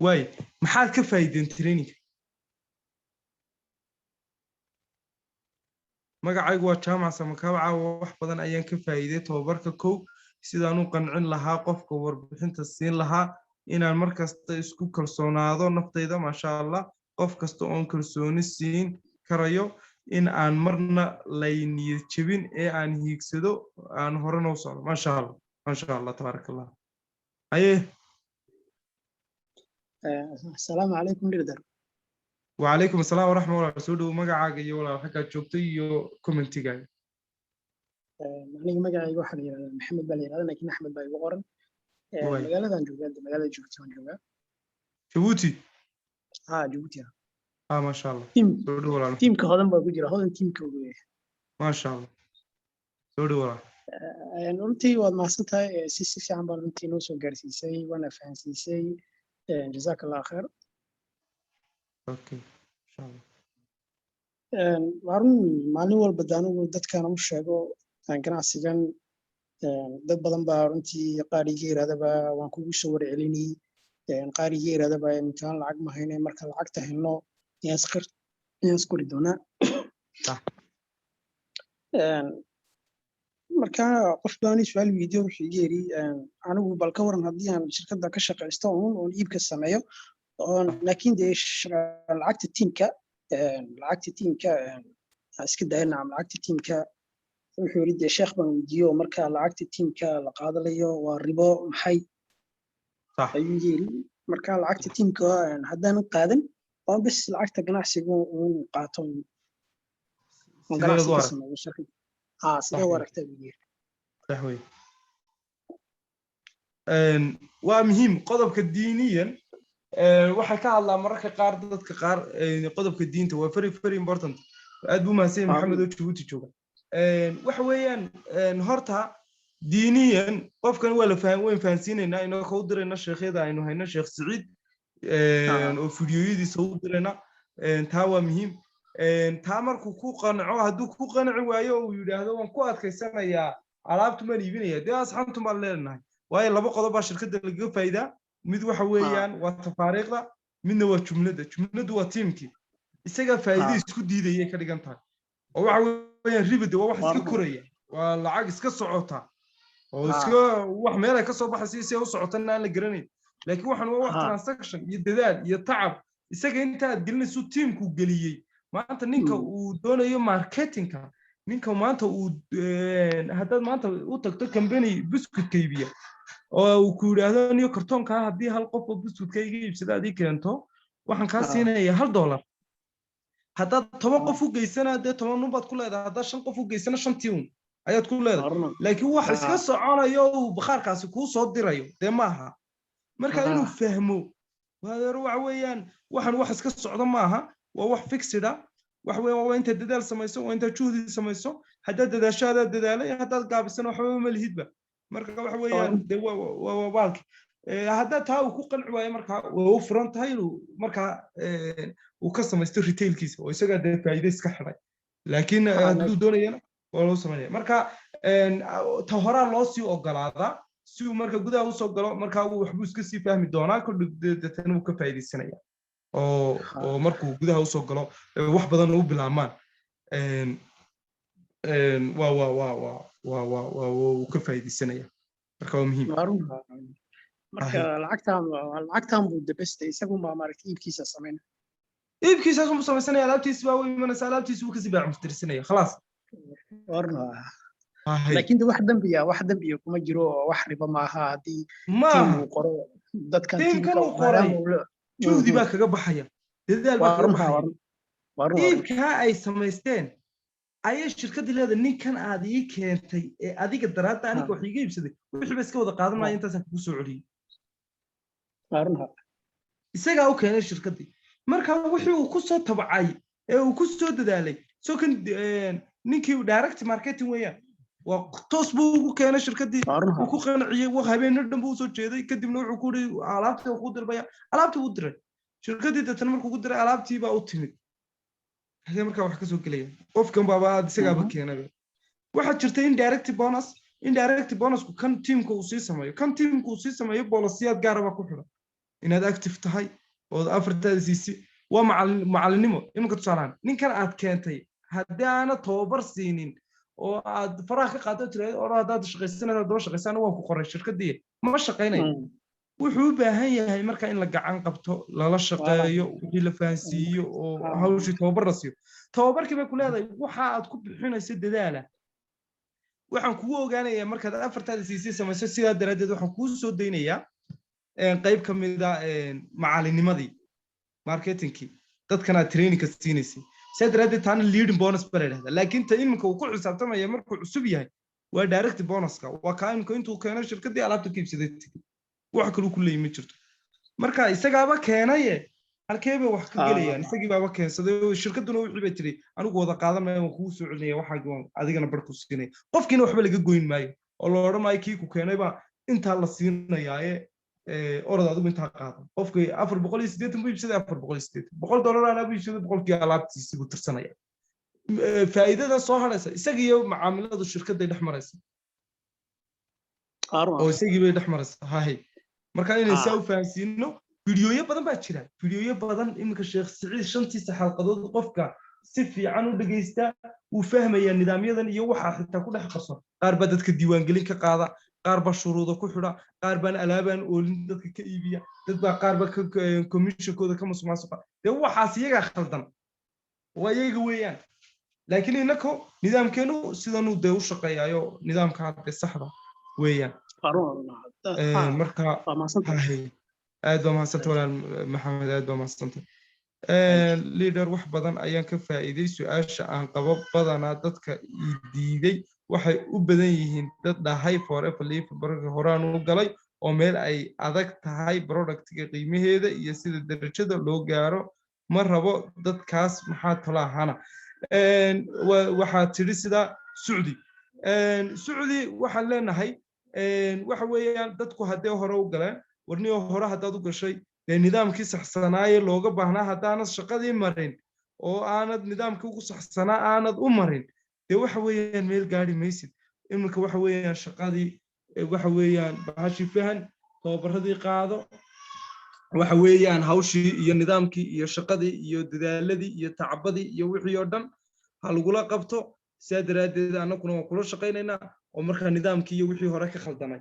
way maxaad ka faa'iideen training magacaygu waa jaamac samakawaca wax badan ayaan ka faa'iiday tababarka kow sidaan u qancin lahaa qofka warbixinta siin lahaa inaan markasta isku kalsoonaado naftayda masha Allah qof kasta oo kalsooni siin karayo in aan marna layniyad jabin ee aan hiigsado aan horena u socdo masha Allah tabarakallah aye السلام عليكم ليدر وعليكم السلام ورحمة الله وبركاته magacaaga iyo walaal xaga joogtay iyo commentiga aniga magacayga waxa la yiraahdaa Maxamed baa la yiraahdaa laakiin Axmed baa igu qoran magaaladan joogaa magaalada joogto aan joogaa Djibouti Djibouti ma sha Allah soo dhaw walaal teamka hodan baa ku jira hodan teamka ugu weey ma sha Allah soo dhaw walaal runtii waad mahadsantahay si fiican baan runtii noo soo gaarsiisay waana fahansiisay جزاك الله خير. اوكي ان شاء الله. وارن maalin walba daanu dadkana u sheego aan ganacsigan dad badan baa runtii qaariga yiraahdaa waan kugu soo warcelinay qaariga yiraahdaa intaan lacag ma haynay marka lacagta helno iskori doona marka qof baan su'aal video wuxuu yiri anigu bal ka waran hadii aan shirkadda ka shaqeysto oo iibka sameeyo laakiin lacagta teamka iska dayna lacagta teamka wuxuu yiri sheekh baan weydiiyo marka lacagta teamka la qaadanayo waa ribo maxay صح ayuu yiri marka lacagta teamka haddaan qaadan oo bas lacagta ganacsiga uu qaato ganacsiga sameeyo shirkadda sida waragta biyir صحوي waa muhiim qodobka diiniyan waxa ka hadlaa mararka qaar dadka qaar qodobka diinta waa very important aad buu mahadsan Maxamed oo Djibouti jooga waxa weeyaan horta diiniyan qofkan waa la fahansiinayna inoo ka u dirayna sheekhyada aynu hayno Sheekh Saciid oo fiidiyoyadiisa u dirayna taa waa muhiim taa markuu ku qanco hadduu ku qanci waayo uu yiraahdo waan ku adkaysanayaa alaabtu ma iibinaya dee asxaabtu ma leenahay waayo laba qodob baa shirkadda laga faa'iidaa mid waxa weeyaan waa tafaariiqda midna waa jumladu waa teamkii isaga faa'iido isku diidayay ka dhigan tahay oo waxa weeyaan ribada waa wax iska koraya waa lacag iska socota oo iska wax meel ay ka soo baxaysa si ay u socotana aan la garanayn laakiin waxaan waa wax transaction iyo dadaal iyo tacab isaga inta aad gelinayso teamku geliyay maanta ninka uu doonayo marketingka ninka maanta uu haddaad maanta u tagto company biscuit kaybiya oo uu ku yiraahdo niyo kartoonka haddii hal qof oo biscuit kayga iibsada adii keento waxaan kaa siinayaa $1 haddaad 10 qof u geysana dee 10 nun baad ku leedahay haddaad 5 qof u geysana 5 tiun ayaad ku leedahay laakiin wax iska soconayo uu bakhaarkaasi kuu soo dirayo dee maaha marka inuu fahmo waxa weeyaan waxan wax iska socdo maaha waa wax fixed ah wax weeyaan waa inta dadaal samayso waa inta juhdi samayso haddaad dadaashaada dadaalay haddaad gaabisana waxba ma lihidba marka waxa weeyaan dee waa baalki haddaad taa uu ku qanci waayo marka waa u furan tahay inuu marka uu ka samaysto retailkiisa oo isaga dee faa'iido iska xidhay laakiin hadduu doonayana waa loo sameeyaa marka ta horaa loo sii ogolaadaa si uu marka gudaha u soo galo marka uu waxbu iska sii fahmi doonaa kullu dadana uu ka faa'iideysanaya oo markuu gudaha u soo galo wax badan u bilaamaan waa ka faa'iideysanaya marka waa muhiim marka lacagtan buu dabastay isagu ma maaragtay iibkiisa sameeyay iibkiisa uu sameeyay alaabtiisa waa imanaysa alaabtiisa uu ka sii baac خلاص laakiin wax dambiya kuma jiro wax riba ma aha hadii uu qoro dadkan tiimka uu qoray juhdi baa kaga baxaya dadaal baa kaga baxaya iibka ay sameysteen ayay shirkadii leedahay ninkan aad ii keentay ee adiga daraadda aniga wax iga iibsaday wixii iska wada qaadanaya intaas ku soo celiyay isaga uu keenay shirkadii marka wixii uu ku soo tabcay ee uu ku soo dadaalay soo kan ninkii direct marketing weeyaan waa toos buu ugu keenay shirkadii uu ku qanciyay wax habeen dhan buu soo jeeday kadibna wuxuu ku yiri alaabta uu dirbaya alaabta uu diray shirkadii dadana markuu ku diray alaabtii baa u timid hadii marka wax ka soo galay qofkan baba isaga ba keenay waxa jirta indirect bonus ku kan teamku uu sii sameeyo kan teamku uu sii sameeyo boolosiyad gaar ah ku xiran inaad active tahay oo afartaadiisi waa macalinimo imka tusaalaan ninkan aad keentay haddii aana tababar siinin oo aad faraha ka qaado tiray oo hadaad shaqaysanayso daba shaqaysan waan ku qoray shirkadii ma shaqaynayo wuxuu u baahan yahay marka in la gacan qabto lala shaqeeyo wixii la fahansiiyo oo hawshii tababar la siiyo tababarkii bay ku leedahay waxa aad ku bixinayso dadaala waxaan kugu ogaanayaa markaad afartaadiisi samayso sidaa daraadeed waxaan kuu soo deynayaa qayb ka mid ah macalinimadii marketingkii dadkana trainingka siinaysa sadaradeed taana leading bonus baa leedahay laakiin ta iminka uu ku xisaabtamaya markuu cusub yahay waa direct bonuska waa ka iminka intuu keenay shirkadii alaabta ka iibsaday wax kale ku leeyay ma jirto marka isagaaba keenay halkeeba wax ka galayaan isagii baaba keensaday shirkaduna wixii bay tiri anigu wada qaadanay oo kuu soo celinaya waxa adigana bar ku siinay qofkiina waxba laga goyn maayo oo la oranay kii ku keenay ba inta la siinayaa orada adigu inta qaado qofkii 480 buu iibsaday 480 $100 ana buu iibsaday boqolkii alaabtiisa uu tirsanaya faa'iidada soo haraysa isagiyo macaamilada shirkadda dhex maraysa oo isagii bay dhex maraysa hay marka inay soo fahansiino fiidiyoyo badan baa jira fiidiyoyo badan imika Sheekh Saciid shantiisa xalqadood qofka si fiican u dhageysta uu fahmaya nidaamyadan iyo waxa xitaa ku dhex qarsoon qaar baa dadka diiwaan gelin ka qaada qaar baa shuruudo ku xidha qaar baan alaabaan oolin dadka ka iibiya dad baa qaar baa commissionkooda ka musuqmaasuqa de waxaas iyaga khaldan waa iyaga weeyaan laakiin inako nidaamkeenu sidanu de u shaqeeyayo nidaamka hadda saxda weeyaan marka aad baa mahadsantahay walaal maxamed aad baa mahadsantahay leader wax badan ayaan ka faa'iiday su'aasha aan qabo badanaa dadka diiday waxay u badan yihiin dad dhahay forever live barka horaan u galay oo meel ay adag tahay productiga qiimaheeda iyo sida darajada loo gaaro ma rabo dadkaas maxaa talaahana waxa tiri sida Saudi waxaan leenahay waxa weeyaan dadku hadday hore u galeen warniyo hore hadaad u gashay nidaamkii saxsanaaye looga baahnaa hadaanad shaqadii marin oo aanad nidaamkii ugu saxsanaa aanad u marin dee waxa weeyaan meel gaari maysid iminka waxa weeyaan shaqadii waxa weeyaan baashi fahan tababaradii qaado waxa weeyaan hawshii iyo nidaamkii iyo shaqadii iyo dadaaladii iyo tacabadii iyo wixii oo dhan ha lagula qabto saadaradeed anaguna waan kula shaqaynaynaa oo marka nidaamkii iyo wixii hore ka khaldanay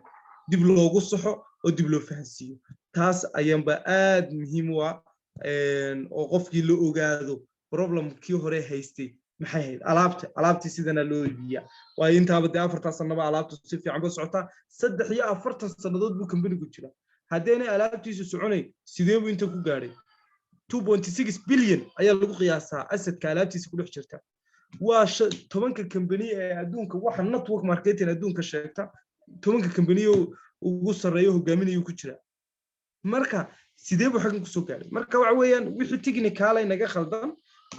dib loogu saxo oo dib loo fahansiiyo taas ayaanba aad muhiim u ah oo qofkii la ogaado problemkii hore haystay maxay ahayd alaabtii sidana loo iibiyaa waa intaaba de 4 sanaba alaabtu si fiican ba socotaa 3 iyo 4 sanadood buu company-gu jira haddii alaabtiisu soconay sidee buu inta ku gaaray 2.6 billion ayaa lagu qiyaasaa asset-ka alaabtiisa ku dhex jirta waa 10 company ee adduunka waxa network marketing adduunka sheegta 10 company ugu sareeyo hogaaminayo ku jira marka sidee buu xaqan ku soo gaaray marka waxa weeyaan wixii technical ay naga khaldan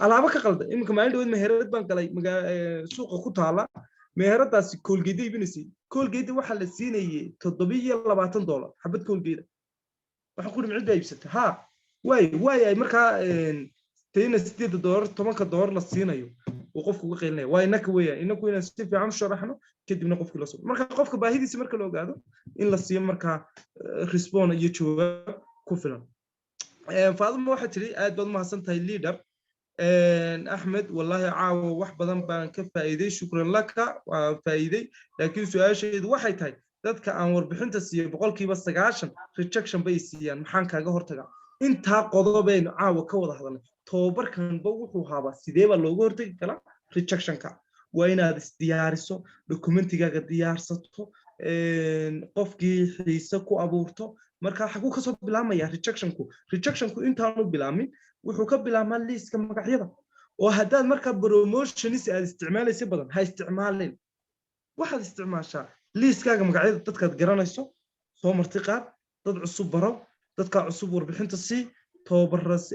alaaba ka qaldan imika maalin dhaweed meherad baan galay suuqa ku taala meheradaasi Colgate ibinaysi Colgate waxa la siinayay $720 xabad Colgate waxa ku dhimcid ay ibsatay ha way ay marka $8 $10 la siinayo oo qofku uga qeylinayo way inaka weeyaan inaku inaan si fiican u sharaxno kadibna qofkii la soo marka qofka baahidiisa marka la ogaado in la siiyo marka response iyo jawaab ku filan Faadimo waxa tiri aad baad ma hasantahay leader Ahmed wallahi caawo wax badan baan ka faa'iiday shukran laka waa faa'iiday laakiin su'aasheedu waxay tahay dadka aan warbixinta siiyay 90% rejection bay siiyaan maxaan kaaga hortagaa inta qodobeen caawo ka wada hadalnay tababarkan ba wuxuu haaba sidee baa looga hortagi karaa rejection-ka waa inaad isdiyaariso documentigaaga diyaarsato qofkii xiisa ku abuurto marka xaqu ka soo bilaamaya rejection-ku intaanu bilaamin wuxuu ka bilaabmaa liiska magacyada oo haddaad marka promotionis aad isticmaalaysa badan ha isticmaalin waxaad isticmaashaa liiskaaga magacyada dadkaad garanayso soo marti qaad dad cusub baro dadka cusub warbixinta si tababaras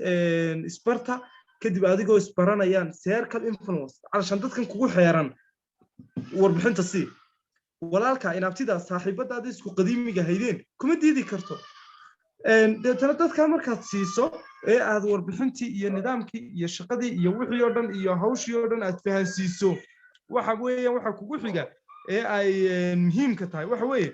isbarta kadib adigoo isbaranayaan circle influence علشان dadkan kugu xeeran warbixinta si walaalka inaabtida saaxiibadaada isku qadiimiga haydeen kuma diidi karto deetana dadka markaad siiso ee aad warbixintii iyo nidaamkii iyo shaqadii iyo wixii oo dhan iyo hawshii oo dhan aad fahansiiso waxa weeyaan waxa kugu xiga ee ay muhiimka tahay waxa weeye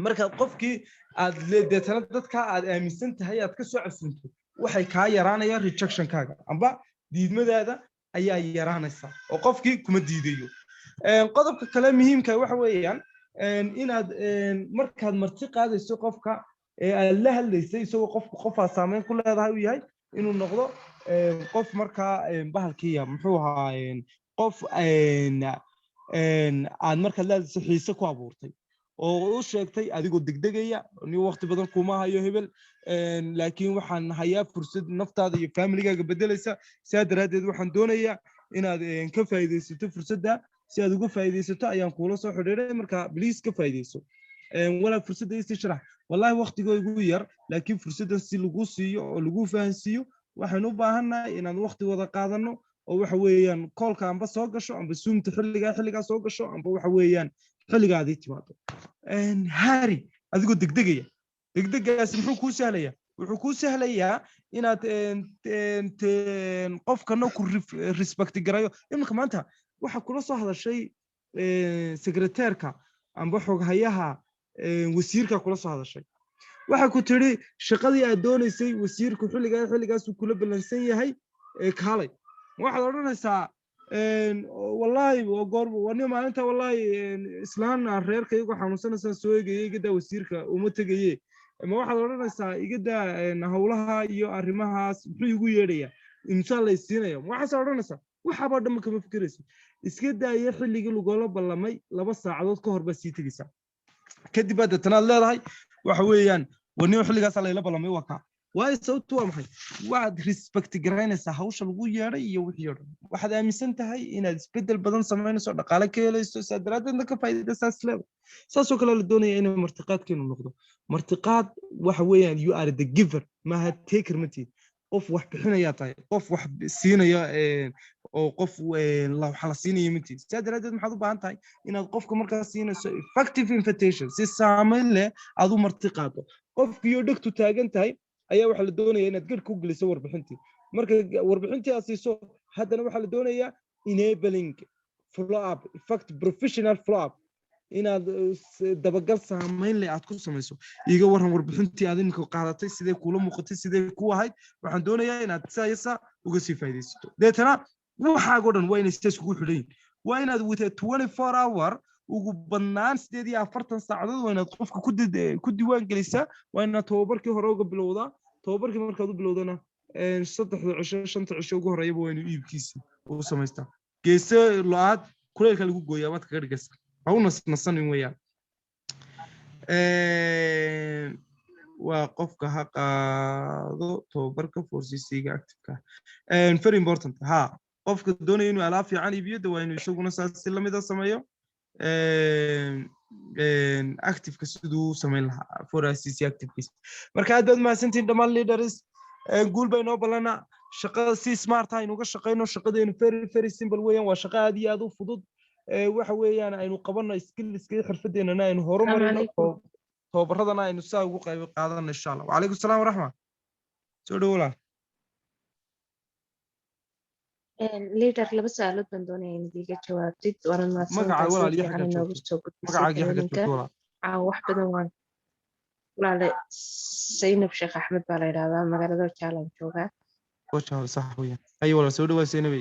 marka qofkii aad deetana dadka aad aaminsan tahay aad ka soo casunto waxay ka yaraanayaan rejection-kaaga amba diidmadaada ayaa yaraanaysa oo qofkii kuma diidayo qodobka kale muhiimka waxa weeyaan inaad markaad marti qaadayso qofka ee la hadlaysay isagoo qofka saameyn ku leedahay uu yahay inuu noqdo qof marka bahalkiya muxuu ahaa qof aad marka la xiisa ku abuurtay oo u sheegtay adigoo degdegaya ni waqti badan kuma hayo hebel laakiin waxaan hayaa fursad naftaada iyo family-gaaga bedelaysa saadaradeed waxaan doonayaa inaad ka faa'iideysato fursadda si aad uga faa'iideysato ayaan kula soo xiriiray marka please ka faa'iideyso wala fursadda is sharax wallahi waqtigoodu yar laakiin fursadda si lagu siiyo oo lagu fahansiiyo waxaan u baahanahay inaan waqti wada qaadano oo waxa weeyaan call-ka amba soo gasho amba zoom-ta xilliga soo gasho amba waxa weeyaan xilligaadii timaado hari adigoo degdegaas muxuu ku sahlayaa wuxuu ku sahlayaa inaad qofkana ku respect garayo imika maanta waxa kula soo hadashay secretary-ka amba xoghayaha wasiirka kula soo hadashay waxa ku tiri shaqadii aad doonaysay wasiirku xilligaas uu kula balansan yahay kaalay waxaad oranaysaa والله وقرب وني ما أنت والله إسلام الرير كي يقول حمصنا سوي جي جدا وسيرك ومتجي ما واحد ورنا سا جدا نهولها يو أرمها بيجوا يريا إن شاء الله السنة يوم واحد ورنا سا وحبار دم كم فكرسي إسكدا يحل اللي يقولوا قلب بالله ماي لبس عدد كهر بس يتجسا كدي بدأ تنال هاي وحويان وني يحل جالس على بالله ماي وقع واي صوت وامحي واحد ريسبكت جرينس هاوش لغو ياري iyo wixii yar waxaad aaminsan tahay inaad isbedel badan sameynayso dhaqaale ka helayso saadaraadna ka faa'iideysaas leedo saasoo kale la doonaya in martiqaadkeenu noqdo martiqaad waxa weeyaan you are the giver ma ha taker mati qof wax bixinaya tahay qof wax siinaya oo qof la waxa la siinaya mati saadaraadna maxaad u baahan tahay inaad qofka markaa siinayso effective invitation si saameyn leh aad u martiqaado qofkii oo dhagtu taagan tahay ayaa waxa la doonayaa inaad gad ku geliso warbixintii marka warbixintii aad siiso haddana waxa la doonayaa enabling follow up effect professional follow up inaad dabagal saameyn leh aad ku samayso iga waran warbixintii aad imika qaadatay sidee kula muuqatay sidee ku ahayd waxaan doonayaa inaad sayasa uga sii faa'iideysato deetana waxaago dhan waa inay sidaas ugu xidhan waa inaad with a 24 hour ugu badnaan 48 saacadood waa inaad qofka ku diiwaan gelisaa waa inaad tababarkii hore uga bilowdaa tababarkii markaad u bilowdana 3 cisho 5 cisho ugu horeeyaba waa inuu iibkiisa uu samaystaa geeso lo-aad kuleelka lagu gooyaa waad kaga dhigaysaa ha u nasanin weeyaan waa qofka ha qaado tababarka forcesiga active-ka very important ha qofka doonaya inuu alaab fiican iibiyo waa inuu isaguna saas si lamid ah sameeyo active-ka siduu samayn lahaa forcesiga active-kiisa marka aad baad mahadsantihiin dhammaan leaders guul bay noo balana shaqada si smart ah inuga shaqeyno shaqadeenu very simple weeyaan waa shaqo aad iyo aad u fudud waxa weeyaan aynu qabano skillska iyo xirfadeennana aynu horumarino tababaradana aynu saa ugu qayb qaadano insha Allah wa alaykum salaam wa rahma soo dhawaala leader laba su'aalood baan doonaya in idiga jawaabtid waran ma magaca walaal iyo xagga joogto wax badan waan walaal Zainab Sheekh Axmed baa la yiraahdaa magaalada Jaalan jooga wajah sax weeyaan ay walaal soo dhawaad Zainab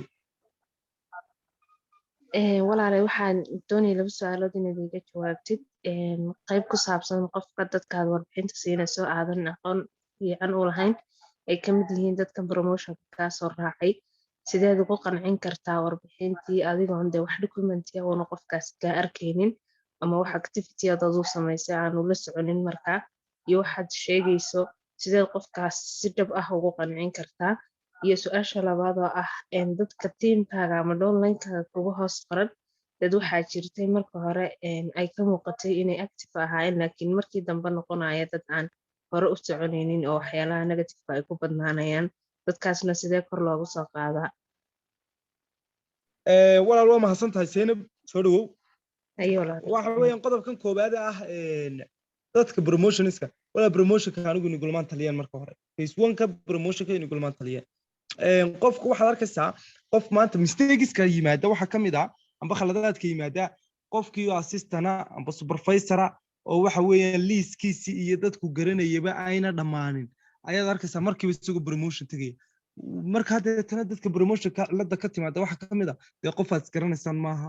walaal waxaan doonaya laba su'aalood in idiga jawaabtid qayb ku saabsan qofka dadka warbixinta siinayso aadan aqoon fiican u lahayn ay ka mid yihiin dadka promotion ka soo raacay sideed ugu qancin kartaa warbixintii adigoon de wax documenti ah oo qofkaas ka arkaynin ama wax activity aad u samaysay aan ula soconin markaa iyo waxaad sheegayso sideed qofkaas si dhab ah ugu qancin kartaa iyo su'aasha labaad oo ah dadka teamkaaga ama online-kaaga kugu hoos qoran dad waxaa jirtay marka hore ay ka muuqatay inay active ahaayeen laakiin markii dambe noqonaya dad aan hore u soconaynin oo waxyaalaha negative ay ku badnaanayaan dadkaasna sidee kor loogu soo qaadaa walaal waa mahadsantahay Zainab soo dhawow ayo waxa weeyaan qodobkan koobaad ah dadka promotionska wala promotionka anigu in gulmaan taliyaan marka hore phase 1 ka promotionka in gulmaan taliyaan qofku waxa arkaysaa qof maanta mistakes ka yimaada waxa kamid ah amba khaladaadka yimaada qofkii assistana amba supervisor oo waxa weeyaan liiskiisi iyo dadku garanayaba ayna dhamaanin ayaad arkaysaa markiiba isagu promotion tagay marka hadda tan dadka promotion ka cilada ka timaada waxa kamid ah de qof aad garanaysan maaha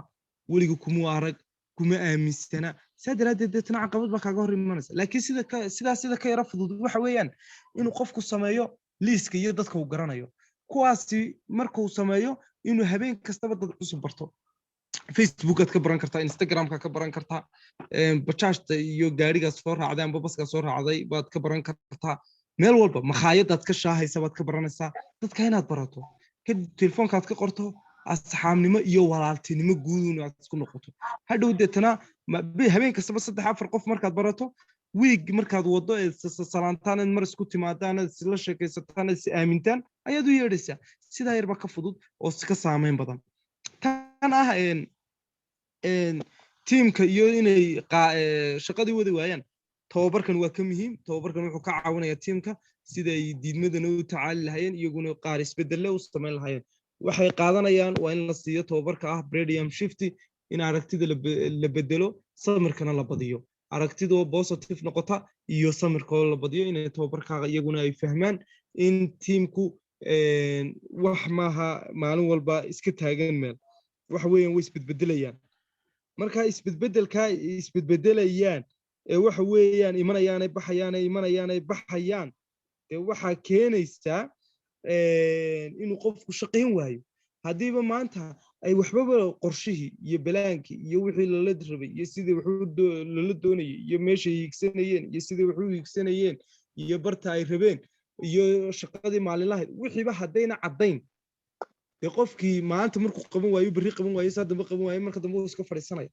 waligu kuma arag kuma aaminsana sadaradeed tan caqabad ba kaaga hor imanaysa laakiin sida ka yara fudud waxa weeyaan inuu qofku sameeyo liiska iyo dadka uu garanayo kuwaasi markuu sameeyo inuu habeen kastaba dad cusub barto Facebook aad ka baran kartaa Instagram ka baran kartaa bajajta iyo gaariga soo raacday amba baska soo raacday baad ka baran kartaa meel walba makhaayadaad ka shaahaysa baad ka baranaysaa dadka inaad barato kadib telefoonkaad ka qorto asxaabnimo iyo walaaltinimo guud inaad isku noqoto hadhow deetana habeen kastaba 3-4 qof markaad barato week markaad wado ee salaantaan mar isku timaadaan isla sheekaysataan is aamintaan ayaad u yeedhaysaa sida yarba ka fudud oo ka saameyn badan tan ah teamka iyo inay shaqadii wada waayaan tababarkan waa ka muhiim tababarkan wuxuu ka caawinayaa teamka sida ay diidmadana u tacaali lahaayeen iyaguna qaar isbedel u sameyn lahaayeen waxay qaadanayaan waa in la siiyo tababarka ah Brainium Shift in aragtida la bedelo samirkana la badiyo aragtidu positive noqota iyo samirka la badiyo in tababarkaaga iyaguna ay fahmaan in teamku wax maaha maalin walba iska taagan meel waxa weeyaan way isbedbedelayaan marka isbedbedelayaan waxa weeyaan imanayaan ay baxayaan waxa keenaysa inuu qofku shaqeyn waayo hadiiba maanta ay waxbaba qorshihii iyo balaankii iyo wixii la rabay iyo sidii la doonayay iyo meeshay higsanayeen iyo sidii wuxuu higsanayeen iyo barta ay rabeen iyo shaqadii maalinlahayd wixiiba hadayna cadayn qofkii maanta markuu qaban waayo bari qaban waayo sadaba qaban waayo marka dambe uu iska fariisanay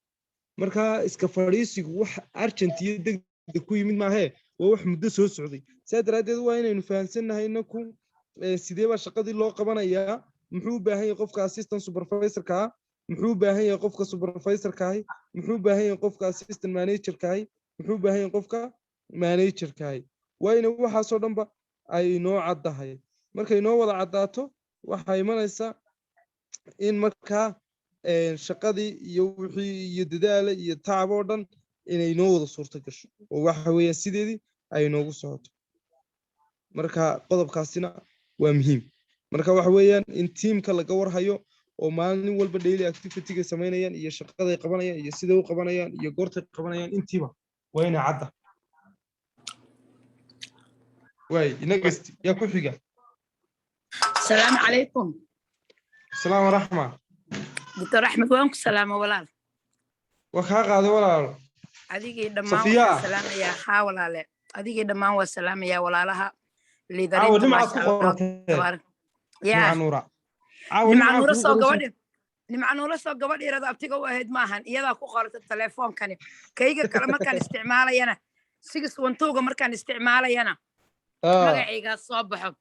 marka iska fariisigu wax urgent iyo degdeg ku yimid maahe waa wax muddo soo socday sadaradeed waa inaynu fahansanahay inaku sidee ba shaqadii loo qabanayaa muxuu u baahan yahay qofka assistant supervisor ka muxuu u baahan yahay qofka supervisor ka muxuu u baahan yahay qofka assistant manager ka muxuu u baahan yahay qofka manager ka waa in waxa soo dhanba ay noo cadahay markay noo wada cadaato waxa imanaysa in marka shaqadii iyo wixii iyo dadaal iyo tacab oo dhan inay noo wada suurta gasho oo waxa weeyaan sideedii ay noogu socoto marka qodobkaasina waa muhiim marka waxa weeyaan in teamka laga warhayo oo maalin walba daily activity-ga sameynayaan iyo shaqada ay qabanayaan iyo sida uu qabanayaan iyo goorta qabanayaan intiiba waa inay cadda way next ya ku xiga السلام عليكم السلام ورحمة دكتور أحمد وانك سلامة ولا وكا هذا ولا أديكي دمان صفية سلامة يا حاولا لا أديكي دمان والسلامة يا ولا لها اللي عاود دارين ما نمعة شاء الله كقرة تبارك نمعة يا نورة عاود نمع نمعة نور سو كقرة قبل نمع نور سو قبل يرد أبتيك واحد ماهن يدا كو قرة التليفون كان كيجا كلام كان استعماله ينا سيجس وانتوجا مر كان استعماله ينا مجا صباح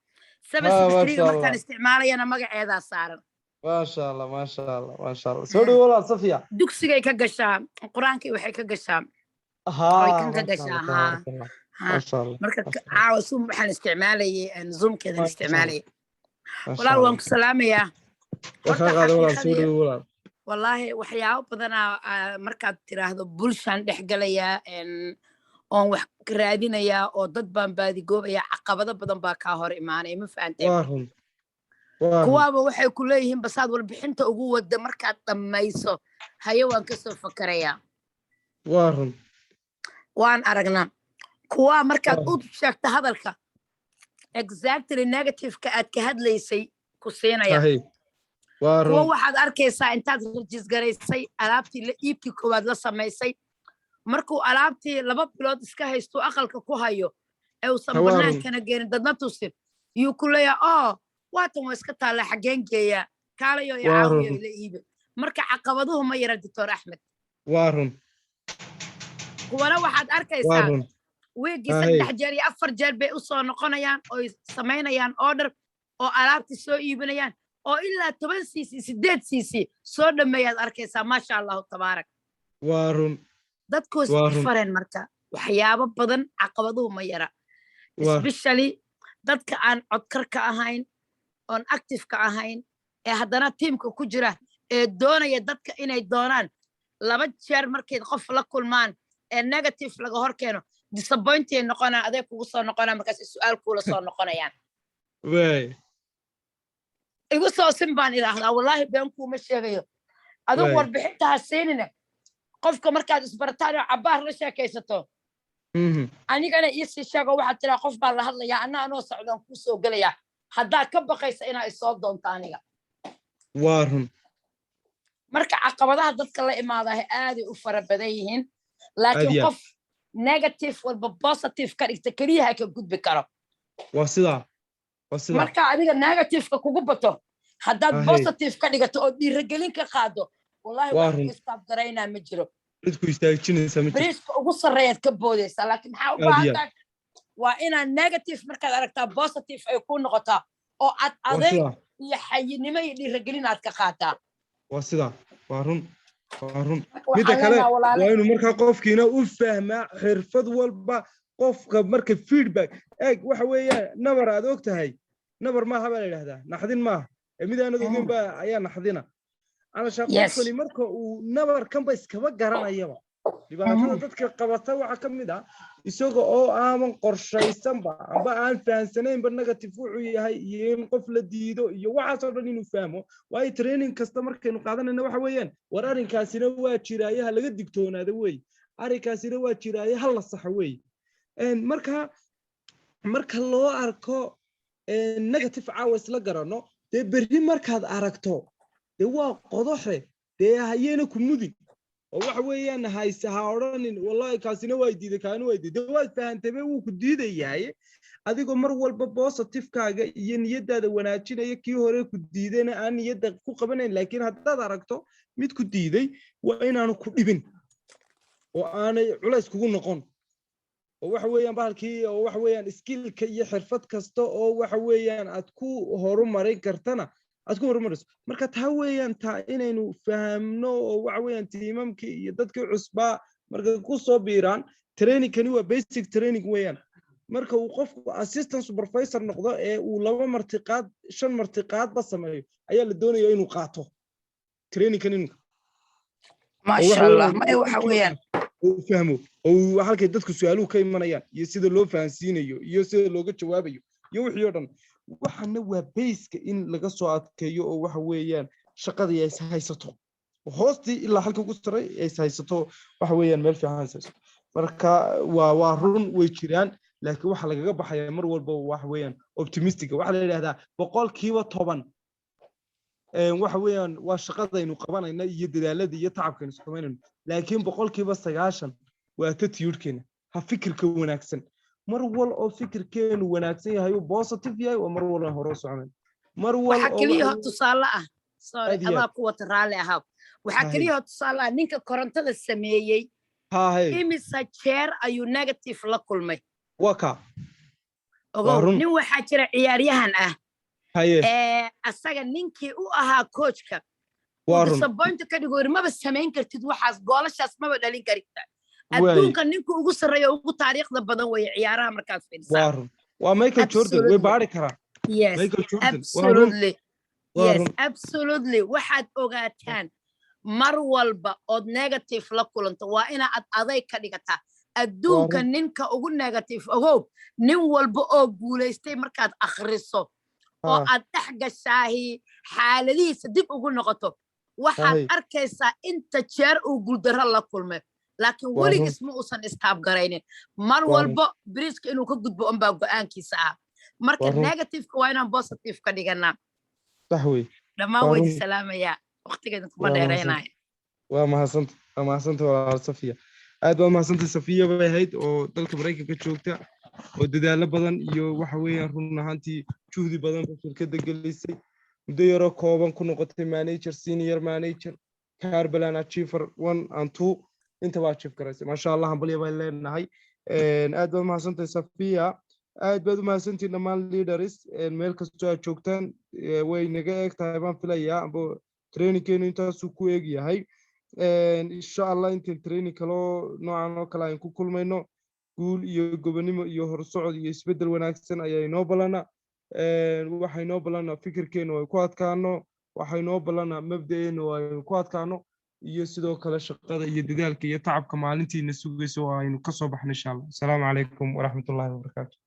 سبع ما سكستري شاء مر كان الله استعماله ينا مجا هذا صار ما شاء الله ما شاء الله ما شاء الله سوري والله صفية دكسي كجشام قرآن كي وحي كجشام أي ها كان ما شاء كجشام الله ها تبارك الله ما ها شاء الله مركز ما شاء الله عاوز سوم بحن استعمالي زوم كذا ما شاء الله استعمالي ما والله شاء الله وانك سلام يا وكا horta هذا ولا سوري xaqiiqadii ولا wallahi waxyaabo badanaa markaad tiraahdo bulshaan dhex galayaa oon wax ka raadinayaa oo dad baan baadigoobaya caqabado badan baa kaa hor imaanaya ma fahanteen واهم واهم kuwaaba waxay ku leeyihiin basaad warbixinta ugu wada markaad dhammayso haye waan kasoo fakarayaa واهم waan aragnaa kuwaa markaad u sheegto hadalka exactly negative-ka aad ka hadlaysay ku siinaya هاي kuwa واهم waxaad arkaysaa intaad rajisgaraysay alaabtii la iibkii koowaad la samaysay markuu alaabtii 2 bilood iska haysto aqalka ku hayo ee uusan واهم banaankana geenin dadna tusin yuu ku leeyahay waatan waa iska taalla xageen geeyaa kaalayo i caawiyo واهم ila iibi marka caqabaduhu ma yara doctor Axmed واهم kuwana waxaad arkaysaa واهم weegii هاي 3 jeer iyo 4 jeer bay u soo noqonayaan oo samaynayaan order oo alaabtii soo iibinayaan oo ilaa 10 cc 8 cc soo dhameeyaad arkaysaa maasha Allah tabaarak واهم dadku is واهم different marka waxyaabo badan caqabaduhu ma yara واهم especially dadka aan codkarka ahayn oon active ka ahayn ee haddana teamka ku jira ee doonaya dadka inay doonaan 2 jeer markay qof la kulmaan ee negative laga hor keeno disappointed noqonaa adeeg kugu soo noqonaa markaas su'aal kula soo noqonayaan واي igu soo sin baan ilaahdaa wallahi been kuma sheegayo adigu واي warbixinta ha siinina qofka markaad isbarataan oo cabaar la sheekaysato anigana ii sii sheego waxaad tiraa qof baa la hadlayaa anoo socdaan kuu soo gelayaa haddaad ka baqaysa inaa isoo doonto aniga واهم marka caqabadaha dadka la imaadahay aaday u fara badan yihiin laakiin أديان qof negative walba positive ka dhigta keliyaha ka gudbi karo وصدا وصدا marka adiga negative-ka kugu bato haddaad هاي positive ka dhigato oo dhiirigelin ka qaado wallahi wax ku واهم istaab garaynaa ma jiro ridku istaagin samee bariiska ugu sarreeyaad ka boodaysaa laakiin maxaa u baahan أديان tahay waa inaad negative markaad aragtaa positive ay ku noqotaa oo aad adeeg وصدا iyo xayinimo iyo dhiirigelin aad ka qaataa وصدا واهم واهم waxaan ميدا كلا leenahay walaale وإنه مركا قفكينا وفهم حرفة والبا قفك مركا فيدباك إيه وحويا نبر هذا وقتها هاي نبر ما هبل هذا نحدين ما ميدا أنا دوقين بقى أيام نحدينا أنا شايف yes قفني مركا ونبر كم بس كبا قران أيام dhibaatada dadka qabata waxa ka mid ah isaga oo aan qorshaysan ba amba aan fahansanayn ba negative wuxuu yahay iyo in qof la diido iyo waxa soo dhan inuu fahmo way training kasta markaynu qaadanayna waxa weeyaan war arinkaasina waa jiraayaha laga digtoonaada weey arinkaasina waa jiraayaha hal la saxo weey marka loo arko negative caawas la garano de berri markaad aragto de waa qodoxe de hayena ku mudin oo waxa weeyaan haysaha oranin wallahi kaasina way diiday kaana way diiday waad fahantay wuu ku diidayahay adigoo mar walba positive-kaaga iyo niyadaada wanaajinaya kii hore ku diidayna aan niyada ku qabanayn laakiin haddaad aragto mid ku diiday waa inaanu ku dhibin oo aanay culays kugu noqon oo waxa weeyaan bahalkii oo waxa weeyaan skill-ka iyo xirfad kasta oo waxa weeyaan aad ku horumarin kartana aad ku horumarayso marka taa weeyaan taa inaynu fahamno oo waxa weeyaan tiimamkii iyo dadkii cusbaa marka ku soo biiraan trainingkani waa basic training weeyaan marka uu qofku assistant supervisor noqdo ee uu 2 martiqaad 5 martiqaad ba sameeyo ayaa la doonayaa inuu qaato trainingkani ma sha Allah ma waxa weeyaan uu fahmo oo halkay dadku su'aaluhu ka imanayaan iyo sida loo fahansiinayo iyo sida looga jawaabayo iyo wixii oo dhan waxana waa base-ka in laga soo adkeeyo oo waxa weeyaan shaqadii ay haysato hoostii ilaa halka ugu saray ay haysato waxa weeyaan meel fiican haysato marka waa run way jiraan laakiin waxa lagaga baxaya mar walba waxa weeyaan optimistic waxa la yiraahdaa 10% waxa weeyaan waa shaqadaynu qabanayna iyo dadaalada iyo tacabkaynu samaynayno laakiin 90% waa attitude-keena ha fikirka wanaagsan mar wal oo fikirkeenu wanaagsan yahay oo positive yahay oo mar wal hore u soconayn mar wal waxa kaliya tusaale ah sorry adaa ku wata raali ahaa waxa kaliya tusaale ah ninka korontada sameeyay imisa jeer ayuu negative la kulmay waka nin waxa jira ciyaaryahan ah asaga ninkii u ahaa coachka disappoint ka dhigo maba samayn kartid waxaas goolashaas maba dhalin kartaa adduunka ninka ugu sareeyo ugu taariikhda badan way ciyaaraha markaas fiirsan waa Michael Jordan way baari karaa Michael Jordan absolutely yes absolutely waxaad ogaataan mar walba oo negative la kulanto waa ina aday ka dhigataa adduunka ninka ugu negative nin walba oo guuleystay markaad akhriso oo aad dhex gashaahi xaaladihiisa dib ugu noqoto waxaad arkaysaa inta jeer uu guuldaro la kulmay laakiin weligiis ma uusan istaab garaynin mar walba biriiska inuu ka gudbo unbaa go'aankiisa ah marka negative-ka waa inaan positive ka dhiganaa sax wey dhammaan way salaamaya waqtigeeda kuma dheeraynayo waa mahadsantahay walaal Safiya aad waa mahadsantahay Safiya bay ahayd oo dalka Mareykanka joogta oo dadaalo badan iyo waxa weeyaan run ahaantii juhdi badan shirkadda gelisay muddo yaro kooban ku noqotay manager senior manager Carbalan achiever 1 and 2 inta waa chief garaysay ma sha Allah bal yaba leenahay aad waa mahadsantahay Safiya aad baad u mahadsantiin dhammaan leaders meel kastoo aad joogtaan way naga eegtahay baan filayaa abo trainingkeenu intaasuu ku eeg yahay insha Allah intaan training kalo noocan oo kale aan ku kulmayno guul iyo gobonimo iyo horsocod iyo isbedel wanaagsan ayaa inoo balana waxay inoo balana fikirkeenu ay ku adkaano waxay inoo balana mabda'eenu ay ku adkaano iyo sidoo kale shaqada iyo dadaalka iyo tacabka maalintiina sugayso aynu ka soo baxno insha Allah. Assalaamu calaykum wa rahmatullahi wa barakatuh.